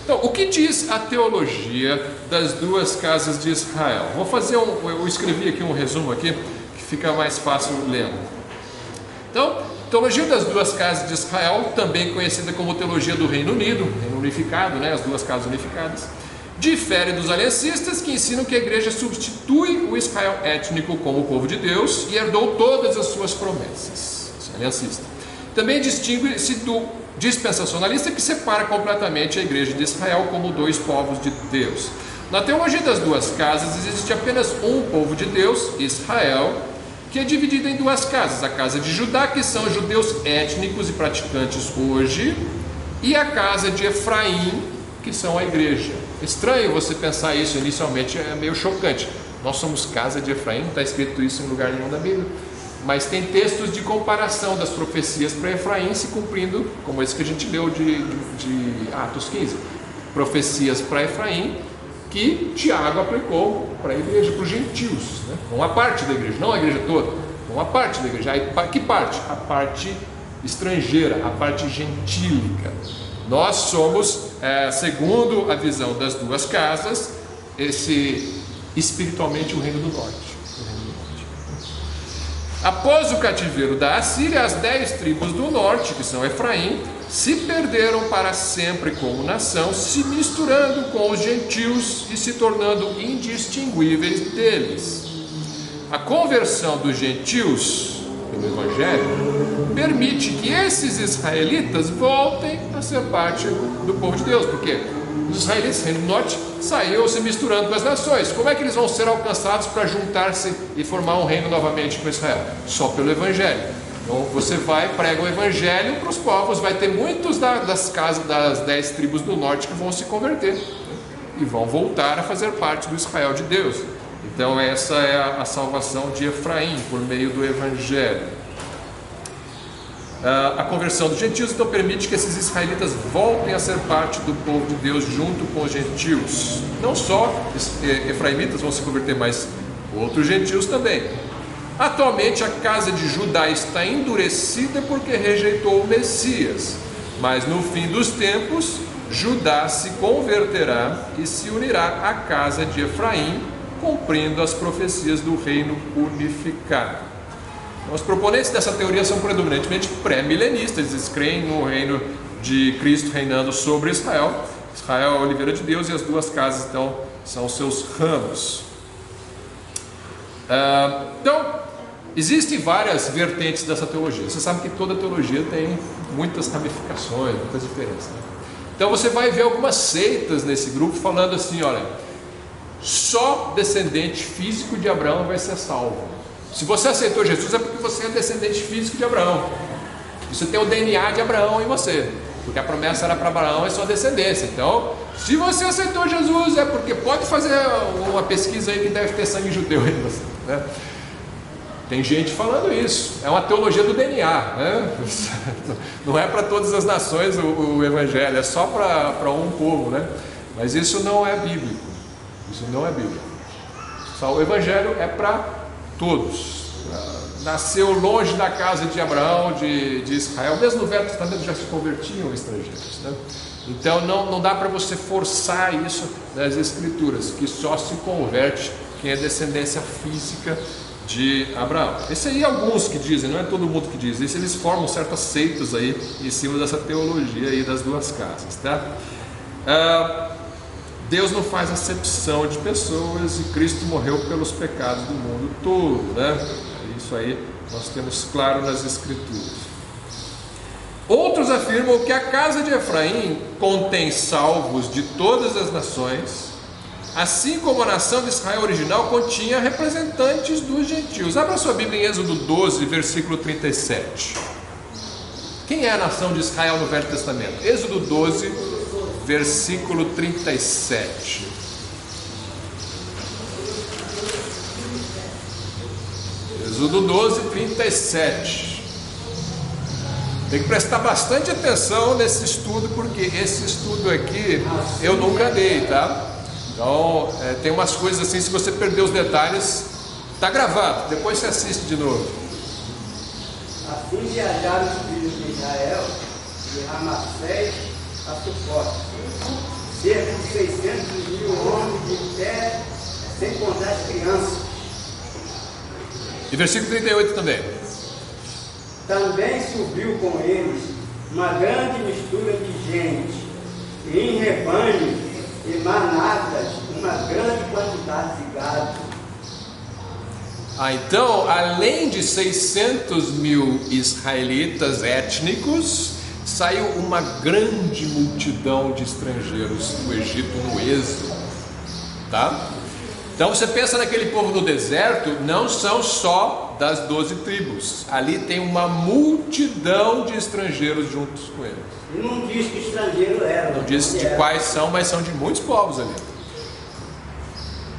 Então, o que diz a teologia das duas casas de Israel? Eu escrevi aqui um resumo aqui, que fica mais fácil lendo. Então, teologia das duas casas de Israel, também conhecida como teologia do Reino Unido, Reino unificado, né? As duas casas unificadas. Difere dos aliancistas, que ensinam que a igreja substitui o Israel étnico como o povo de Deus e herdou todas as suas promessas. Isso é aliancista. Também distingue-se do dispensacionalista, que separa completamente a igreja de Israel como dois povos de Deus. Na teologia das duas casas existe apenas um povo de Deus, Israel, que é dividido em duas casas: a casa de Judá, que são judeus étnicos e praticantes hoje, e a casa de Efraim, que são a igreja. Estranho você pensar isso inicialmente, é meio chocante. Nós somos casa de Efraim, não está escrito isso em lugar nenhum da Bíblia, mas tem textos de comparação das profecias para Efraim se cumprindo, como esse que a gente leu de Atos 15. Profecias para Efraim que Tiago aplicou para a igreja, para os gentios, né? Uma parte da igreja, não a igreja toda, uma parte da igreja. Que parte? A parte estrangeira, a parte gentílica. Nós somos, segundo a visão das duas casas, espiritualmente o Reino do Norte. Após o cativeiro da Assíria, as 10 tribos do norte, que são Efraim, se perderam para sempre como nação, se misturando com os gentios e se tornando indistinguíveis deles. A conversão dos gentios pelo Evangelho permite que esses israelitas voltem a ser parte do povo de Deus, porque os israelitas, Reino do Norte, saíram se misturando com as nações. Como é que eles vão ser alcançados para juntar-se e formar um reino novamente com Israel? Só pelo Evangelho. Então você prega o Evangelho para os povos, vai ter muitos das casas das 10 tribos do norte que vão se converter, né? E vão voltar a fazer parte do Israel de Deus. Então essa é a salvação de Efraim por meio do Evangelho. A conversão dos gentios então permite que esses israelitas voltem a ser parte do povo de Deus junto com os gentios. Não só efraimitas vão se converter, mas outros gentios também. Atualmente a casa de Judá está endurecida porque rejeitou o Messias, mas no fim dos tempos Judá se converterá e se unirá à casa de Efraim, cumprindo as profecias do reino unificado. Os proponentes dessa teoria são predominantemente pré-milenistas, eles creem no reino de Cristo reinando sobre Israel. Israel é a oliveira de Deus e as duas casas então são seus ramos. Então, existem várias vertentes dessa teologia. Você sabe que toda teologia tem muitas ramificações, muitas diferenças, né? Então você vai ver algumas seitas nesse grupo falando assim: olha, só descendente físico de Abraão vai ser salvo. Se você aceitou Jesus é porque você é descendente físico de Abraão. Você tem o DNA de Abraão em você, porque a promessa era para Abraão e sua descendência. Então, se você aceitou Jesus é porque pode fazer uma pesquisa aí que deve ter sangue judeu em você, né? Tem gente falando isso. É uma teologia do DNA, né? Não é para todas as nações o evangelho, é só para um povo, né? Mas isso não é bíblico. Isso não é bíblico. Só o evangelho é para todos. Nasceu longe da casa de Abraão, de Israel. Mesmo no Velho Testamento já se convertiam estrangeiros, né? Então não dá para você forçar isso nas escrituras, que só se converte quem é descendência física de Abraão. Esse aí alguns que dizem, não é todo mundo que diz isso. Eles formam certas seitas aí em cima dessa teologia aí das duas casas, tá? Deus não faz acepção de pessoas e Cristo morreu pelos pecados do mundo todo, né? Isso aí nós temos claro nas escrituras. Outros afirmam que a casa de Efraim contém salvos de todas as nações, assim como a nação de Israel original continha representantes dos gentios. Abra sua Bíblia em Êxodo 12, versículo 37. Quem é a nação de Israel no Velho Testamento? Êxodo 12, versículo 37. Êxodo 12, 37. Tem que prestar bastante atenção nesse estudo, porque esse estudo aqui eu nunca dei, tá? Então, tem umas coisas assim, se você perder os detalhes, está gravado, depois você assiste de novo. Assim viajaram os filhos de Israel de Ramassés a Sucote, cerca de 600.000 homens de pé, sem contar as crianças. E versículo 38 também. Também subiu com eles uma grande mistura de gente, e em rebanhos e manadas, uma grande quantidade de gado. Então, além de 600.000 israelitas étnicos, saiu uma grande multidão de estrangeiros do Egito no êxodo, tá? Então você pensa naquele povo do deserto, não são só das 12 tribos, ali tem uma multidão de estrangeiros juntos com eles. E não diz que estrangeiro era. Não diz de quais são, mas são de muitos povos ali.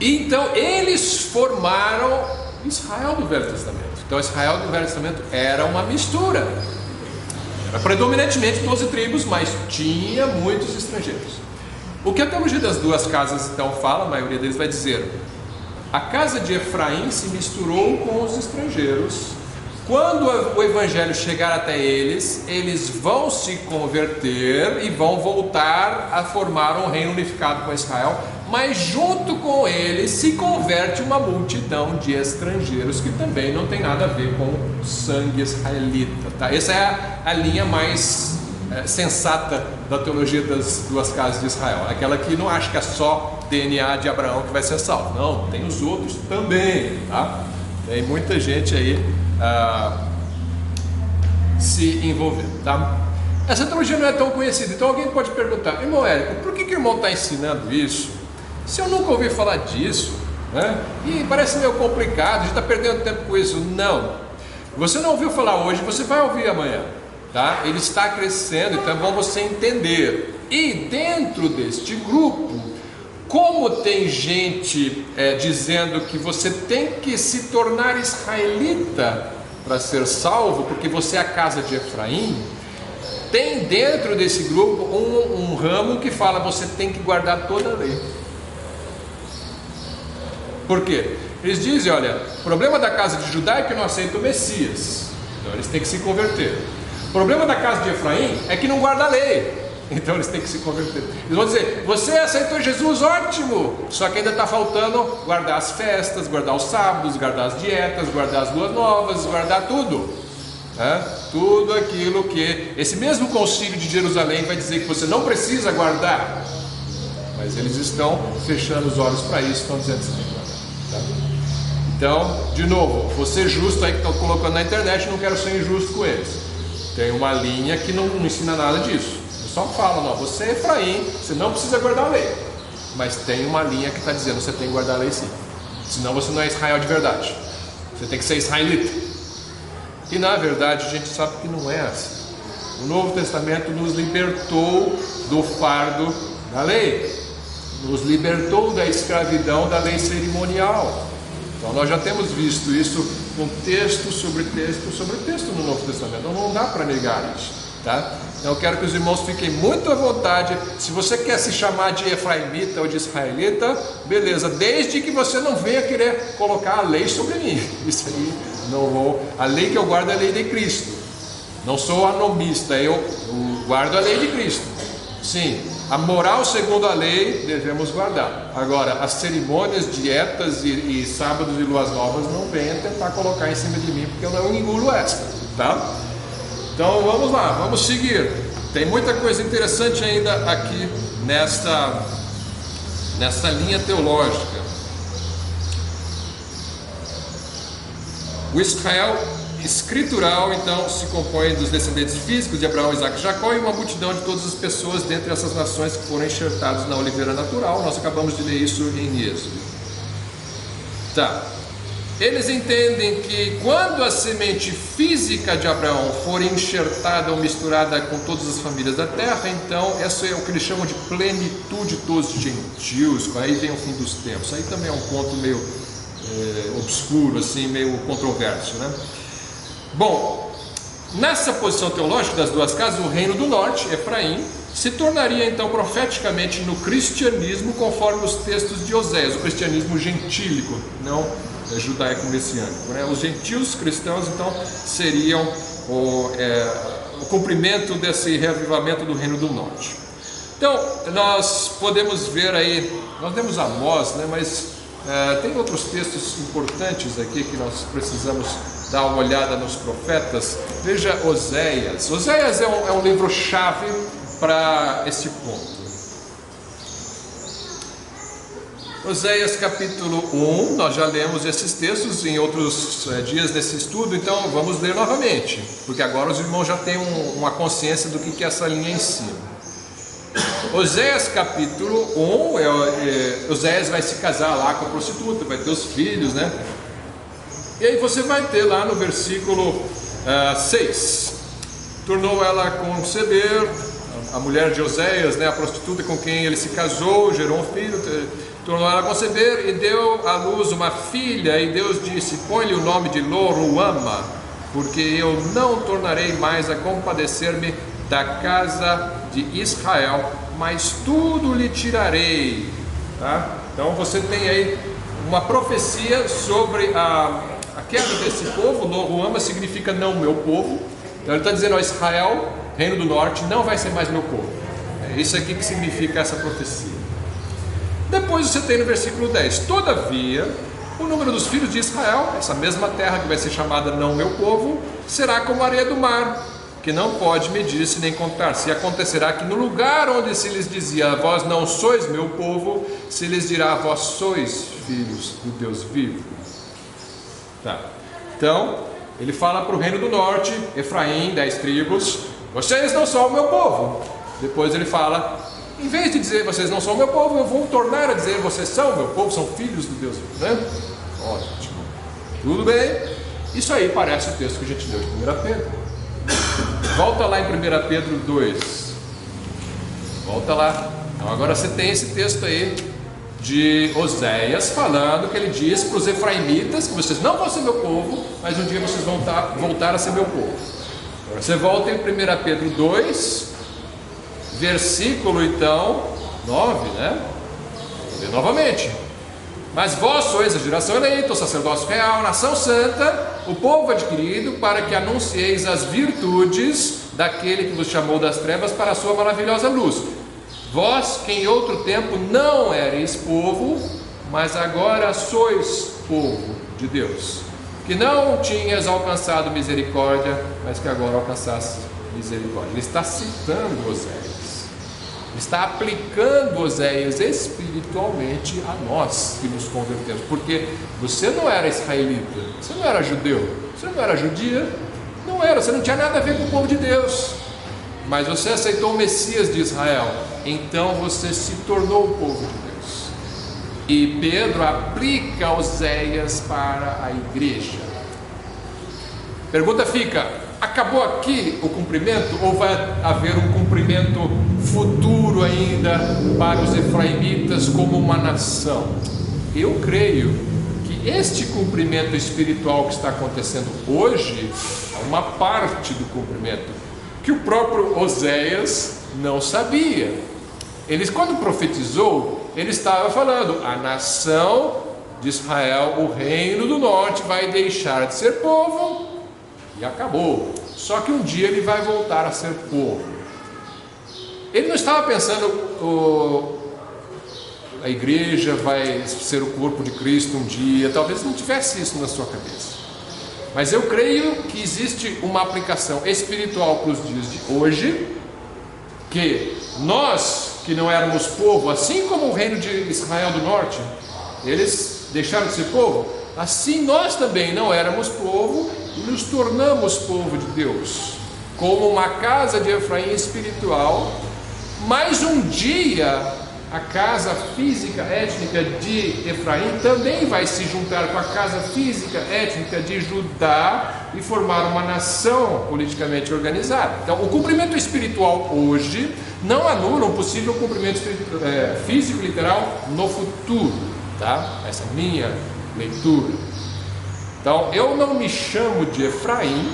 Então eles formaram Israel do Velho Testamento. Então Israel do Velho Testamento era uma mistura. Era predominantemente 12 tribos, mas tinha muitos estrangeiros. O que a teologia das duas casas então fala, a maioria deles vai dizer: a casa de Efraim se misturou com os estrangeiros. Quando o evangelho chegar até eles, eles vão se converter e vão voltar a formar um reino unificado com Israel, mas junto com eles se converte uma multidão de estrangeiros que também não tem nada a ver com sangue israelita, tá? Essa é a linha mais sensata da teologia das duas casas de Israel, aquela que não acha que é só DNA de Abraão que vai ser salvo. Não, tem os outros também, tá? Tem muita gente aí se envolvendo, tá? Essa teologia não é tão conhecida, então alguém pode perguntar: irmão Érico, por que o irmão está ensinando isso? Se eu nunca ouvi falar disso, né? E parece meio complicado, a gente está perdendo tempo com isso. Não, você não ouviu falar hoje, você vai ouvir amanhã, tá? Ele está crescendo, então é bom você entender. E dentro deste grupo, como tem gente dizendo que você tem que se tornar israelita para ser salvo, porque você é a casa de Efraim, tem dentro desse grupo um ramo que fala: você tem que guardar toda a lei. Por quê? Eles dizem, olha, o problema da casa de Judá é que não aceita o Messias, então eles têm que se converter. O problema da casa de Efraim é que não guarda a lei, então eles têm que se converter. Eles vão dizer, você aceitou Jesus, ótimo, só que ainda está faltando guardar as festas, guardar os sábados, guardar as dietas, guardar as luas novas, guardar tudo, né? Tudo aquilo que esse mesmo concílio de Jerusalém vai dizer que você não precisa guardar, mas eles estão fechando os olhos para isso, estão dizendo que você tem que guardar, tá? Então, de novo, você justo aí que estão colocando na internet, não quero ser injusto com eles. Tem uma linha que não ensina nada disso. Eu só falo, não, você é Efraim, você não precisa guardar a lei. Mas tem uma linha que está dizendo, você tem que guardar a lei sim. Senão você não é Israel de verdade. Você tem que ser israelita. E na verdade a gente sabe que não é assim. O Novo Testamento nos libertou do fardo da lei. Nos libertou da escravidão da lei cerimonial. Então nós já temos visto isso com texto sobre texto sobre texto no Novo Testamento. Então não dá para negar isso, tá? Então eu quero que os irmãos fiquem muito à vontade. Se você quer se chamar de efraimita ou de israelita, beleza, desde que você não venha querer colocar a lei sobre mim. Isso aí não vou. A lei que eu guardo é a lei de Cristo. Não sou anomista, eu guardo a lei de Cristo. Sim, a moral segundo a lei devemos guardar. Agora, as cerimônias, dietas e sábados e luas novas não venham tentar colocar em cima de mim, porque eu não engulo essa, tá? Então vamos lá, vamos seguir. Tem muita coisa interessante ainda aqui nesta linha teológica. O Israel escritural, então, se compõe dos descendentes físicos de Abraão, Isaque e Jacó e uma multidão de todas as pessoas dentre essas nações que foram enxertadas na oliveira natural. Nós acabamos de ler isso em Êxodo. Tá. Eles entendem que quando a semente física de Abraão for enxertada ou misturada com todas as famílias da terra, então isso é o que eles chamam de plenitude dos gentios. Aí vem o fim dos tempos. Aí também é um ponto meio obscuro, assim, meio controverso, né? Bom, nessa posição teológica das duas casas, o reino do norte, Efraim, se tornaria então profeticamente no cristianismo, conforme os textos de Oséias, o cristianismo gentílico, não judaico-messiânico, né? Os gentios cristãos então seriam o cumprimento desse reavivamento do reino do norte. Então nós podemos ver aí, nós temos Amós, né? Mas tem outros textos importantes aqui que nós precisamos dar uma olhada nos profetas. Veja Oséias. Oséias é um livro-chave para esse ponto. Oséias capítulo 1, nós já lemos esses textos em outros dias desse estudo, então vamos ler novamente, porque agora os irmãos já têm uma consciência do que essa linha ensina. Oséias capítulo 1, Oséias vai se casar lá com a prostituta, vai ter os filhos, né? E aí você vai ter lá no versículo 6, tornou ela a conceber, a mulher de Oséias, né, a prostituta com quem ele se casou, gerou um filho, tornou ela a conceber e deu à luz uma filha, e Deus disse, põe-lhe o nome de Lo-Ruama, porque eu não tornarei mais a compadecer-me da casa de Israel, mas tudo lhe tirarei, tá? Então você tem aí uma profecia sobre a queda desse povo. Lo-Ruama significa não meu povo. Então ele está dizendo, ó, Israel, reino do norte, não vai ser mais meu povo. É isso aqui que significa essa profecia. Depois você tem no versículo 10, todavia o número dos filhos de Israel, essa mesma terra que vai ser chamada não meu povo, será como a areia do mar, que não pode medir-se nem contar-se. E acontecerá que no lugar onde se lhes dizia, vós não sois meu povo, se lhes dirá, vós sois filhos do Deus vivo. Tá. Então ele fala para o reino do norte, Efraim, 10 tribos, vocês não são o meu povo. Depois ele fala, em vez de dizer vocês não são o meu povo, eu vou tornar a dizer vocês são o meu povo, são filhos do Deus vivo, né? Ótimo, tudo bem. Isso aí parece o texto que a gente leu de 1 Pedro. Volta lá em 1 Pedro 2. Volta lá. Então agora você tem esse texto aí de Oséias falando que ele diz para os efraimitas que vocês não vão ser meu povo, mas um dia vocês vão voltar a ser meu povo. Agora você volta em 1 Pedro 2, versículo então 9, né? Vou ler novamente. Mas vós sois a geração eleita, o sacerdócio real, nação santa, o povo adquirido, para que anuncieis as virtudes daquele que vos chamou das trevas para a sua maravilhosa luz. Vós, que em outro tempo não erais povo, mas agora sois povo de Deus, que não tinhas alcançado misericórdia, mas que agora alcançaste misericórdia. Ele está citando Oséias. Está aplicando Oséias espiritualmente a nós que nos convertemos, porque você não era israelita, você não era judeu, você não era judia, não era, você não tinha nada a ver com o povo de Deus, mas você aceitou o Messias de Israel, então você se tornou o povo de Deus. E Pedro aplica Oséias para a igreja. Pergunta fica: acabou aqui o cumprimento ou vai haver um cumprimento futuro ainda para os efraimitas como uma nação? Eu creio que este cumprimento espiritual que está acontecendo hoje é uma parte do cumprimento que o próprio Oséias não sabia. Ele, quando profetizou, ele estava falando: a nação de Israel, o reino do norte, vai deixar de ser povo e acabou. Só que um dia ele vai voltar a ser povo. Ele não estava pensando a igreja vai ser o corpo de Cristo um dia, talvez não tivesse isso na sua cabeça. Mas eu creio que existe uma aplicação espiritual para os dias de hoje, que nós que não éramos povo, assim como o reino de Israel do norte, eles deixaram de ser povo, assim nós também não éramos povo e nos tornamos povo de Deus, como uma casa de Efraim espiritual. Mas um dia a casa física étnica de Efraim também vai se juntar com a casa física étnica de Judá e formar uma nação politicamente organizada. Então o cumprimento espiritual hoje não anula um possível cumprimento físico literal no futuro, tá? Essa é a minha leitura. Então eu não me chamo de Efraim,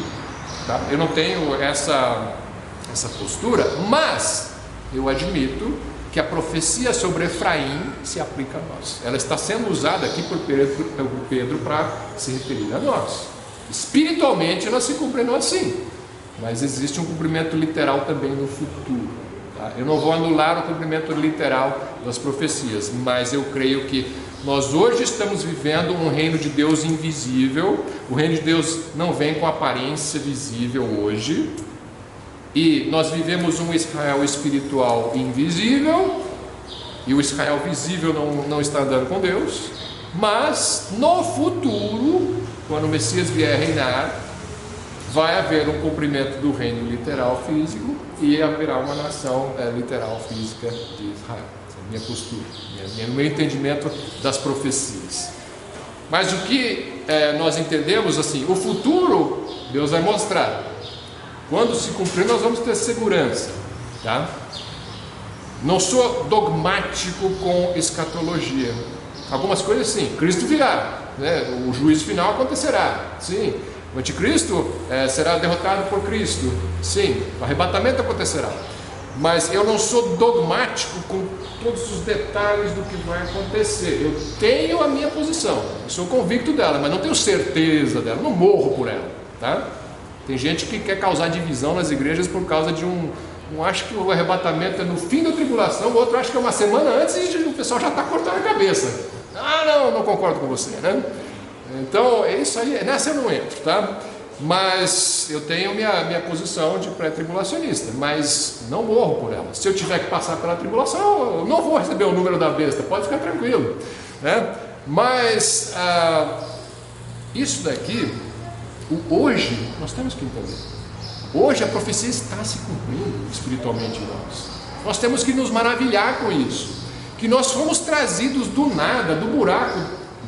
tá? Eu não tenho essa postura, mas eu admito que a profecia sobre Efraim se aplica a nós. Ela está sendo usada aqui por Pedro para se referir a nós. Espiritualmente ela se cumpriu assim, mas existe um cumprimento literal também no futuro, tá? Eu não vou anular o cumprimento literal das profecias, mas eu creio que nós hoje estamos vivendo um reino de Deus invisível. O reino de Deus não vem com aparência visível hoje, e nós vivemos um Israel espiritual invisível, e o Israel visível não está andando com Deus. Mas no futuro, quando o Messias vier reinar, vai haver um cumprimento do reino literal físico, e haverá uma nação literal física de Israel. Essa é a minha postura, no meu entendimento das profecias. Mas o que nós entendemos assim, o futuro Deus vai mostrar. Quando se cumprir, nós vamos ter segurança, tá? Não sou dogmático com escatologia. Algumas coisas sim, Cristo virá, né? O juízo final acontecerá, sim. O anticristo será derrotado por Cristo, sim. O arrebatamento acontecerá. Mas eu não sou dogmático com todos os detalhes do que vai acontecer. Eu tenho a minha posição, eu sou convicto dela, mas não tenho certeza dela, não morro por ela, tá? Tem gente que quer causar divisão nas igrejas por causa de um acha que o arrebatamento é no fim da tribulação, o outro acha que é uma semana antes e o pessoal já está cortando a cabeça. Não concordo com você, né? Então, é isso aí, nessa eu não entro, tá? Mas eu tenho minha posição de pré-tribulacionista, mas não morro por ela. Se eu tiver que passar pela tribulação, eu não vou receber o número da besta, pode ficar tranquilo, né? Mas isso daqui, hoje, nós temos que entender. Hoje a profecia está se cumprindo espiritualmente em nós. Nós temos que nos maravilhar com isso, que nós fomos trazidos do nada, do buraco,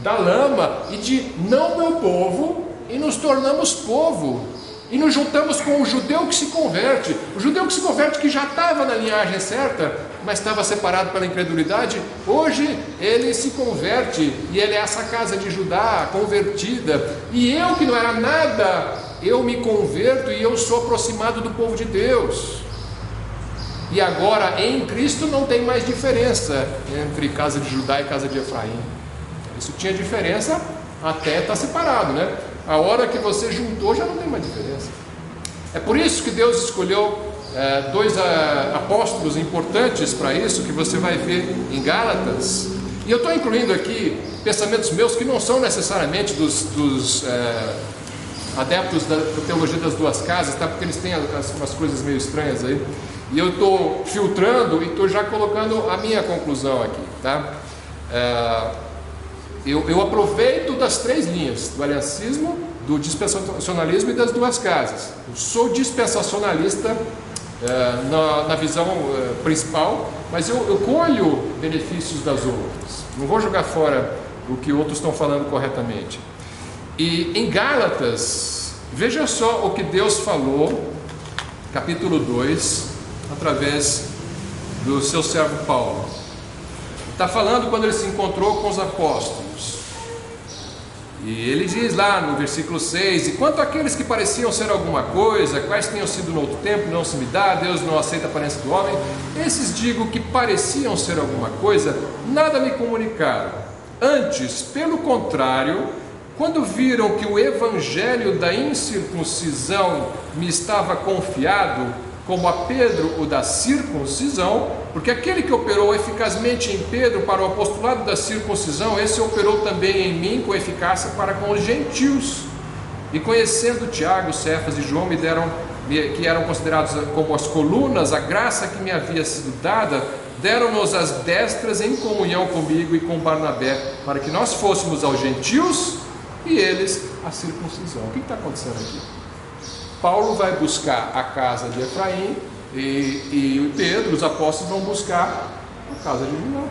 da lama e de não meu povo, e nos tornamos povo, e nos juntamos com o judeu que se converte. O judeu que se converte, que já estava na linhagem certa, mas estava separado pela incredulidade, hoje ele se converte, e ele é essa casa de Judá convertida, e eu que não era nada, eu me converto e eu sou aproximado do povo de Deus. E agora em Cristo não tem mais diferença entre casa de Judá e casa de Efraim. Isso tinha diferença até estar separado, né? A hora que você juntou já não tem mais diferença. É por isso que Deus escolheu dois apóstolos importantes para isso, que você vai ver em Gálatas. E eu estou incluindo aqui pensamentos meus que não são necessariamente dos adeptos da teologia das duas casas, tá? Porque eles têm umas coisas meio estranhas aí. E eu estou filtrando e estou já colocando a minha conclusão aqui, tá? Eu aproveito das três linhas, do aliancismo, do dispensacionalismo e das duas casas. Eu sou dispensacionalista na visão principal, mas eu colho benefícios das outras. Não vou jogar fora o que outros estão falando corretamente. E em Gálatas, veja só o que Deus falou, capítulo 2, através do seu servo Paulo. Está falando quando ele se encontrou com os apóstolos. E ele diz lá no versículo 6: e quanto àqueles que pareciam ser alguma coisa, quais tenham sido no outro tempo, não se me dá, Deus não aceita a aparência do homem, esses digo que pareciam ser alguma coisa, nada me comunicaram. Antes, pelo contrário, quando viram que o evangelho da incircuncisão me estava confiado, como a Pedro o da circuncisão, porque aquele que operou eficazmente em Pedro para o apostolado da circuncisão, esse operou também em mim com eficácia para com os gentios. E conhecendo Tiago, Cefas e João, que eram considerados como as colunas, a graça que me havia sido dada, deram-nos as destras em comunhão comigo e com Barnabé, para que nós fôssemos aos gentios e eles a circuncisão. O que está acontecendo aqui? Paulo vai buscar a casa de Efraim e Pedro, os apóstolos, vão buscar a casa de Judá.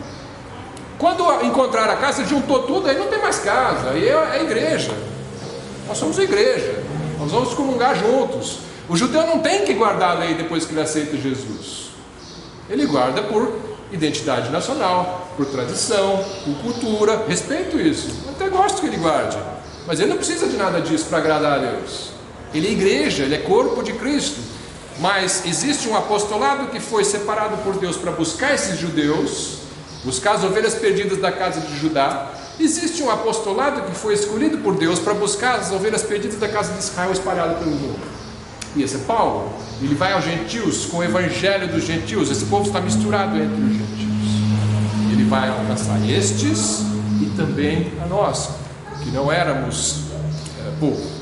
Quando encontraram a casa, juntou tudo, aí não tem mais casa, aí é igreja. Nós somos igreja, nós vamos comungar juntos. O judeu não tem que guardar a lei depois que ele aceita Jesus. Ele guarda por identidade nacional, por tradição, por cultura. Respeito isso, eu até gosto que ele guarde, mas ele não precisa de nada disso para agradar a Deus. Ele é igreja, ele é corpo de Cristo. Mas existe um apostolado que foi separado por Deus para buscar esses judeus, buscar as ovelhas perdidas da casa de Judá. Existe um apostolado que foi escolhido por Deus para buscar as ovelhas perdidas da casa de Israel espalhadas pelo mundo. E esse é Paulo. Ele vai aos gentios com o evangelho dos gentios. Esse povo está misturado entre os gentios. Ele vai alcançar estes e também a nós, que não éramos povo.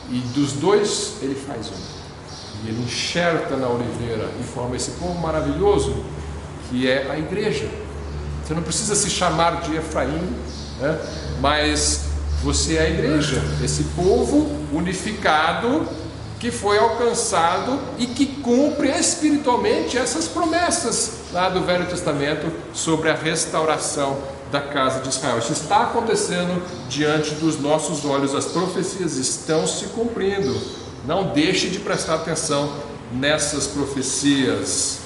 E dos dois ele faz um. E ele enxerta na oliveira e forma esse povo maravilhoso que é a igreja. Você não precisa se chamar de Efraim, né? Mas você é a igreja, esse povo unificado que foi alcançado e que cumpre espiritualmente essas promessas lá do Velho Testamento sobre a restauração da casa de Israel. Isso está acontecendo diante dos nossos olhos, as profecias estão se cumprindo. Não deixe de prestar atenção nessas profecias.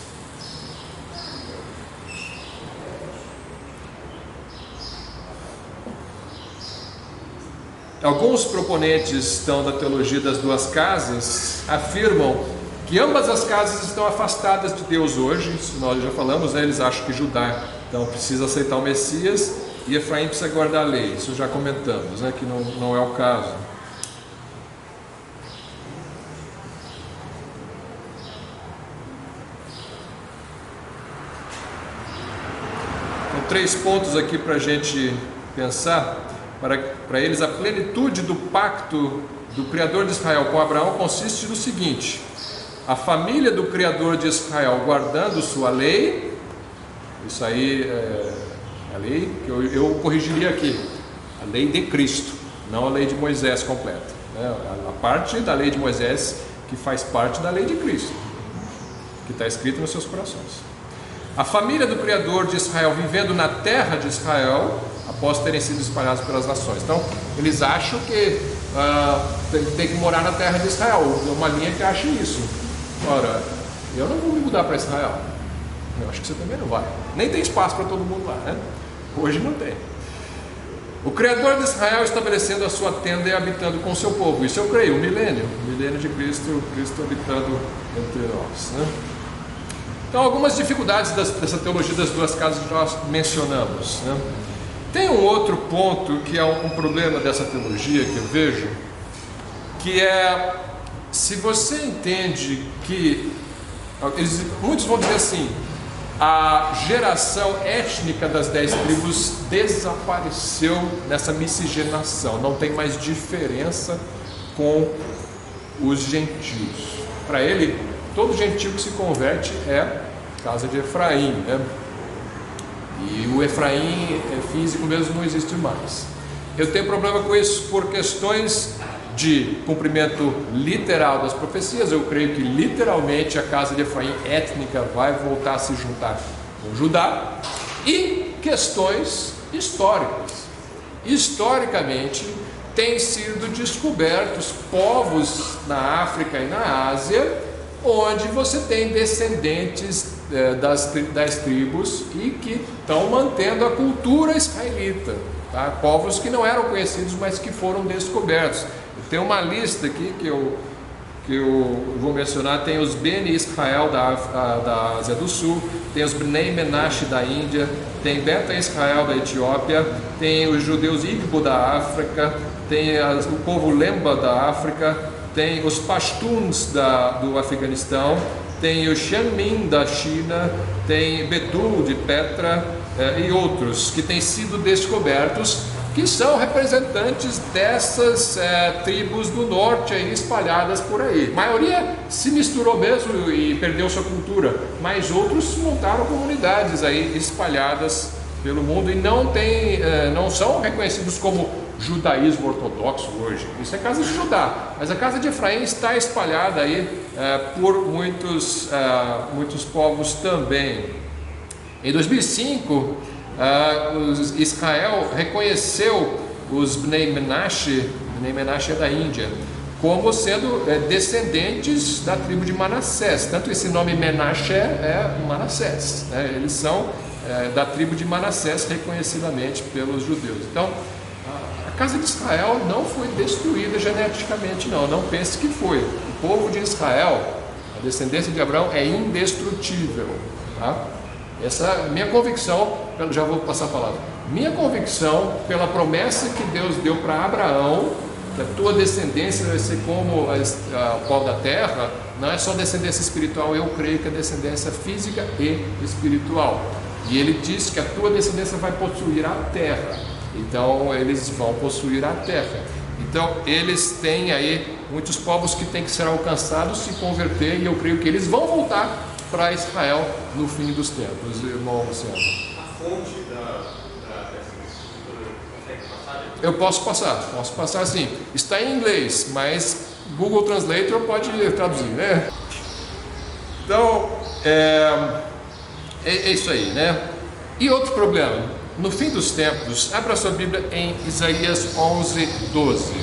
Alguns proponentes da teologia das duas casas afirmam que ambas as casas estão afastadas de Deus hoje. Isso nós já falamos, né? Eles acham que Judá então precisa aceitar o Messias e Efraim precisa guardar a lei. Isso já comentamos, né? Que não é o caso. Então, 3 pontos aqui para a gente pensar. Para eles, a plenitude do pacto do Criador de Israel com Abraão consiste no seguinte: a família do Criador de Israel guardando sua lei. Isso aí é a lei que eu corrigiria aqui, a lei de Cristo, não a lei de Moisés completa, né? A parte da lei de Moisés que faz parte da lei de Cristo, que está escrito nos seus corações. A família do Criador de Israel vivendo na terra de Israel após terem sido espalhados pelas nações. Então eles acham que tem que morar na terra de Israel. Uma linha que acha isso. Ora, eu não vou me mudar para Israel. Eu acho que você também não vai. Nem tem espaço para todo mundo lá, né? Hoje não tem. O Criador de Israel estabelecendo a sua tenda e habitando com o seu povo. Isso eu creio, o milênio de Cristo, Cristo habitando entre nós, né? Então algumas dificuldades dessa teologia das duas casas que nós mencionamos, né? Tem um outro ponto que é um problema dessa teologia que eu vejo, que é, se você entende que, muitos vão dizer assim, a geração étnica das 10 tribos desapareceu nessa miscigenação, não tem mais diferença com os gentios. Para ele, todo gentio que se converte é casa de Efraim, né? E o Efraim físico mesmo não existe mais. Eu tenho problema com isso por questões de cumprimento literal das profecias. Eu creio que literalmente a casa de Efraim étnica vai voltar a se juntar com Judá, e questões históricas. Historicamente têm sido descobertos povos na África e na Ásia onde você tem descendentes das tribos e que estão mantendo a cultura israelita, tá? Povos que não eram conhecidos, mas que foram descobertos. Tem uma lista aqui que eu vou mencionar. Tem os Beni Israel da Ásia do Sul, tem os Bnei Menashe da Índia, tem Beta Israel da Etiópia, tem os judeus Igbo da África, tem o povo Lemba da África, tem os Pashtuns do Afeganistão, tem o Xianmin da China, tem Bedu de Petra e outros que têm sido descobertos, que são representantes dessas tribos do norte aí, espalhadas por aí. A maioria se misturou mesmo e perdeu sua cultura, mas outros montaram comunidades aí espalhadas pelo mundo e não são reconhecidos como judaísmo ortodoxo hoje. Isso é casa de Judá, mas a casa de Efraim está espalhada aí por muitos povos também. Em 2005, Israel reconheceu os Bnei Menashe é da Índia, como sendo descendentes da tribo de Manassés. Tanto esse nome Menashe é Manassés, né? Eles são da tribo de Manassés, reconhecidamente pelos judeus. Então, a casa de Israel não foi destruída geneticamente, não pense que foi. O povo de Israel, a descendência de Abraão, é indestrutível, tá? Essa é a minha convicção. Já vou passar a palavra. Minha convicção, pela promessa que Deus deu para Abraão, que a tua descendência vai ser como o pó da terra, não é só descendência espiritual. Eu creio que é descendência física e espiritual. E ele diz que a tua descendência vai possuir a terra. Então eles vão possuir a terra. Então eles têm aí muitos povos que têm que ser alcançados, se converter, e eu creio que eles vão voltar para Israel no fim dos tempos. Irmão Luciano, a fonte dessa escritura consegue passar? Eu posso passar sim. Está em inglês, mas Google Translator pode traduzir, né? Então é isso aí, né? E outro problema, no fim dos tempos, abra sua Bíblia em Isaías 11:12.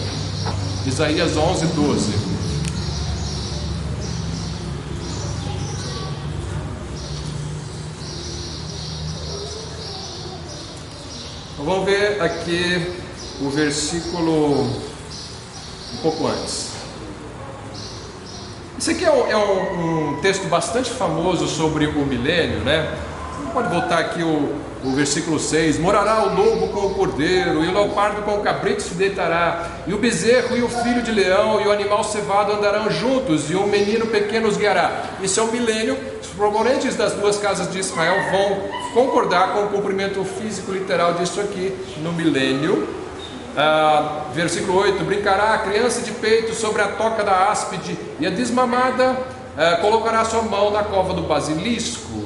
Isaías 11:12. Vamos ver aqui o versículo um pouco antes. Esse aqui é um texto bastante famoso sobre o milênio, né? Pode voltar aqui o versículo 6. Morará o lobo com o cordeiro, e o leopardo com o cabrito se deitará, e o bezerro e o filho de leão e o animal cevado andarão juntos, e o menino pequeno os guiará. Isso é o milênio. Os proponentes das duas casas de Israel vão concordar com o cumprimento físico literal disso aqui no milênio. Versículo 8: brincará a criança de peito sobre a toca da áspide, e a desmamada colocará sua mão na cova do basilisco.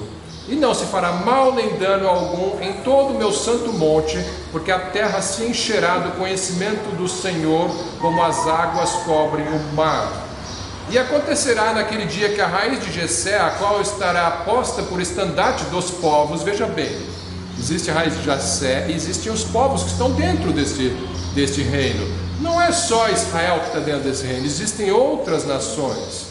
E não se fará mal nem dano algum em todo o meu santo monte, porque a terra se encherá do conhecimento do Senhor, como as águas cobrem o mar. E acontecerá naquele dia que a raiz de Jessé, a qual estará posta por estandarte dos povos, veja bem, existe a raiz de Jessé e existem os povos que estão dentro deste reino. Não é só Israel que está dentro desse reino, existem outras nações.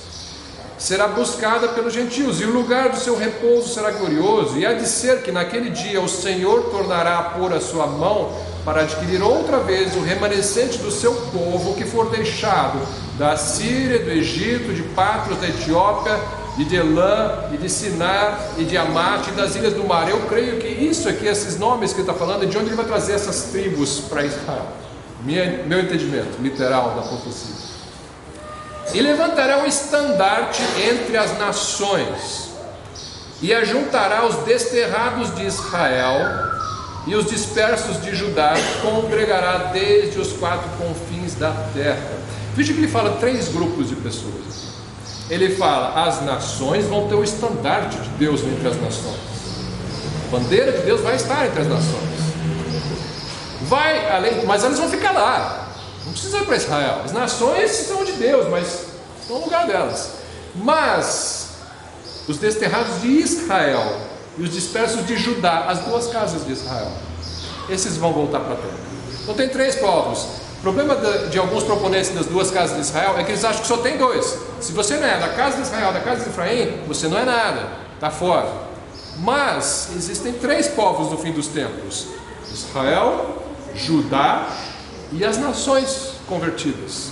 Será buscada pelos gentios, e o lugar do seu repouso será glorioso. E há de ser que naquele dia o Senhor tornará a pôr a sua mão para adquirir outra vez o remanescente do seu povo que for deixado da Síria, do Egito, de Patros, da Etiópia, e de Elã, e de Sinar, e de Amate, e das ilhas do mar. Eu creio que isso aqui, esses nomes que ele está falando, é de onde ele vai trazer essas tribos para Israel. Meu entendimento literal da profecia. E levantará um estandarte entre as nações, e ajuntará os desterrados de Israel, e os dispersos de Judá, congregará desde os 4 confins da terra. Veja que ele fala 3 grupos de pessoas. Ele fala, as nações vão ter o estandarte de Deus entre as nações. A bandeira de Deus vai estar entre as nações. Vai além, mas elas vão ficar lá. Não precisa ir para Israel. As nações são de Deus, mas estão no lugar delas. Mas os desterrados de Israel e os dispersos de Judá, as 2 casas de Israel, esses vão voltar para a terra. Então tem 3 povos. O problema de alguns proponentes das 2 casas de Israel é que eles acham que só tem 2. Se você não é da casa de Israel, da casa de Efraim, você não é nada, está fora. Mas existem 3 povos no fim dos tempos: Israel, Judá e as nações convertidas.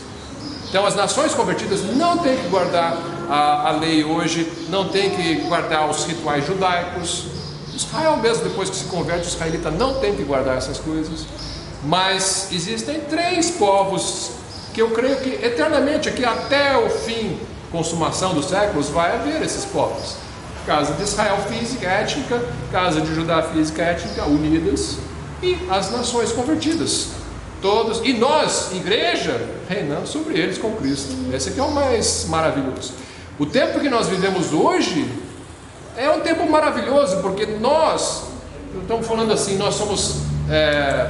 Então as nações convertidas não têm que guardar a lei hoje, não têm que guardar os rituais judaicos. Israel mesmo, depois que se converte, o israelita não tem que guardar essas coisas. Mas existem 3 povos que eu creio que eternamente, aqui até o fim, consumação dos séculos, vai haver esses povos. Casa de Israel física, étnica, casa de Judá física, étnica, unidas, e as nações convertidas. Todos, e nós, igreja, reinando sobre eles com Cristo. Esse aqui é o mais maravilhoso. O tempo que nós vivemos hoje é um tempo maravilhoso, porque nós, estamos falando assim, nós somos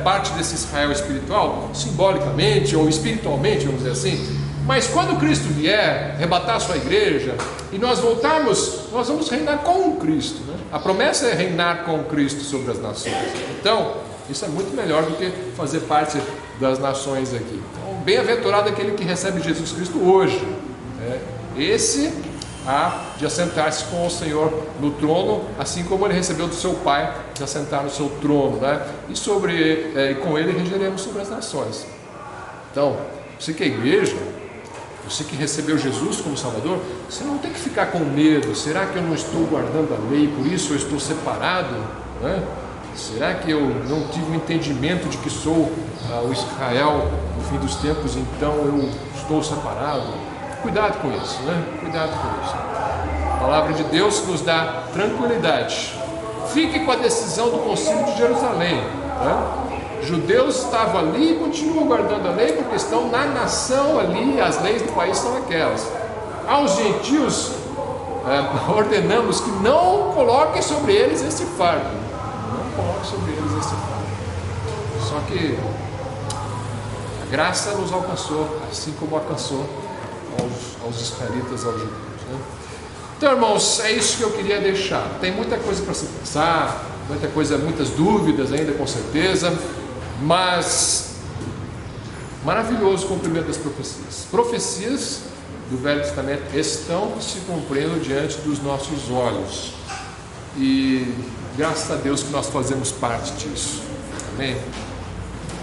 parte desse Israel espiritual, simbolicamente ou espiritualmente, vamos dizer assim. Mas quando Cristo vier arrebatar a sua igreja e nós voltarmos, nós vamos reinar com Cristo, né? A promessa é reinar com Cristo sobre as nações. Então, isso é muito melhor do que fazer parte das nações aqui. Então, bem-aventurado aquele que recebe Jesus Cristo hoje, né? Esse há de assentar-se com o Senhor no trono, assim como ele recebeu do seu Pai de assentar no seu trono, né? E com ele regeremos sobre as nações. Então, você que é igreja, você que recebeu Jesus como Salvador, você não tem que ficar com medo. Será que eu não estou guardando a lei, por isso eu estou separado, né? Será que eu não tive o entendimento de que sou o Israel no fim dos tempos, então eu estou separado? Cuidado com isso, né? Cuidado com isso. A palavra de Deus nos dá tranquilidade. Fique com a decisão do Concílio de Jerusalém, né? Judeus estavam ali e continuam guardando a lei porque estão na nação ali, as leis do país são aquelas. Aos gentios, ordenamos que não coloquem sobre eles esse fardo. Não coloquem sobre eles esse fardo. Só que a graça nos alcançou, assim como alcançou aos israelitas, aos judeus, né? Então, irmãos, é isso que eu queria deixar. Tem muita coisa para se pensar, muitas dúvidas ainda, com certeza, mas maravilhoso o cumprimento das profecias. Profecias do Velho Testamento estão se cumprindo diante dos nossos olhos, e graças a Deus que nós fazemos parte disso. Amém?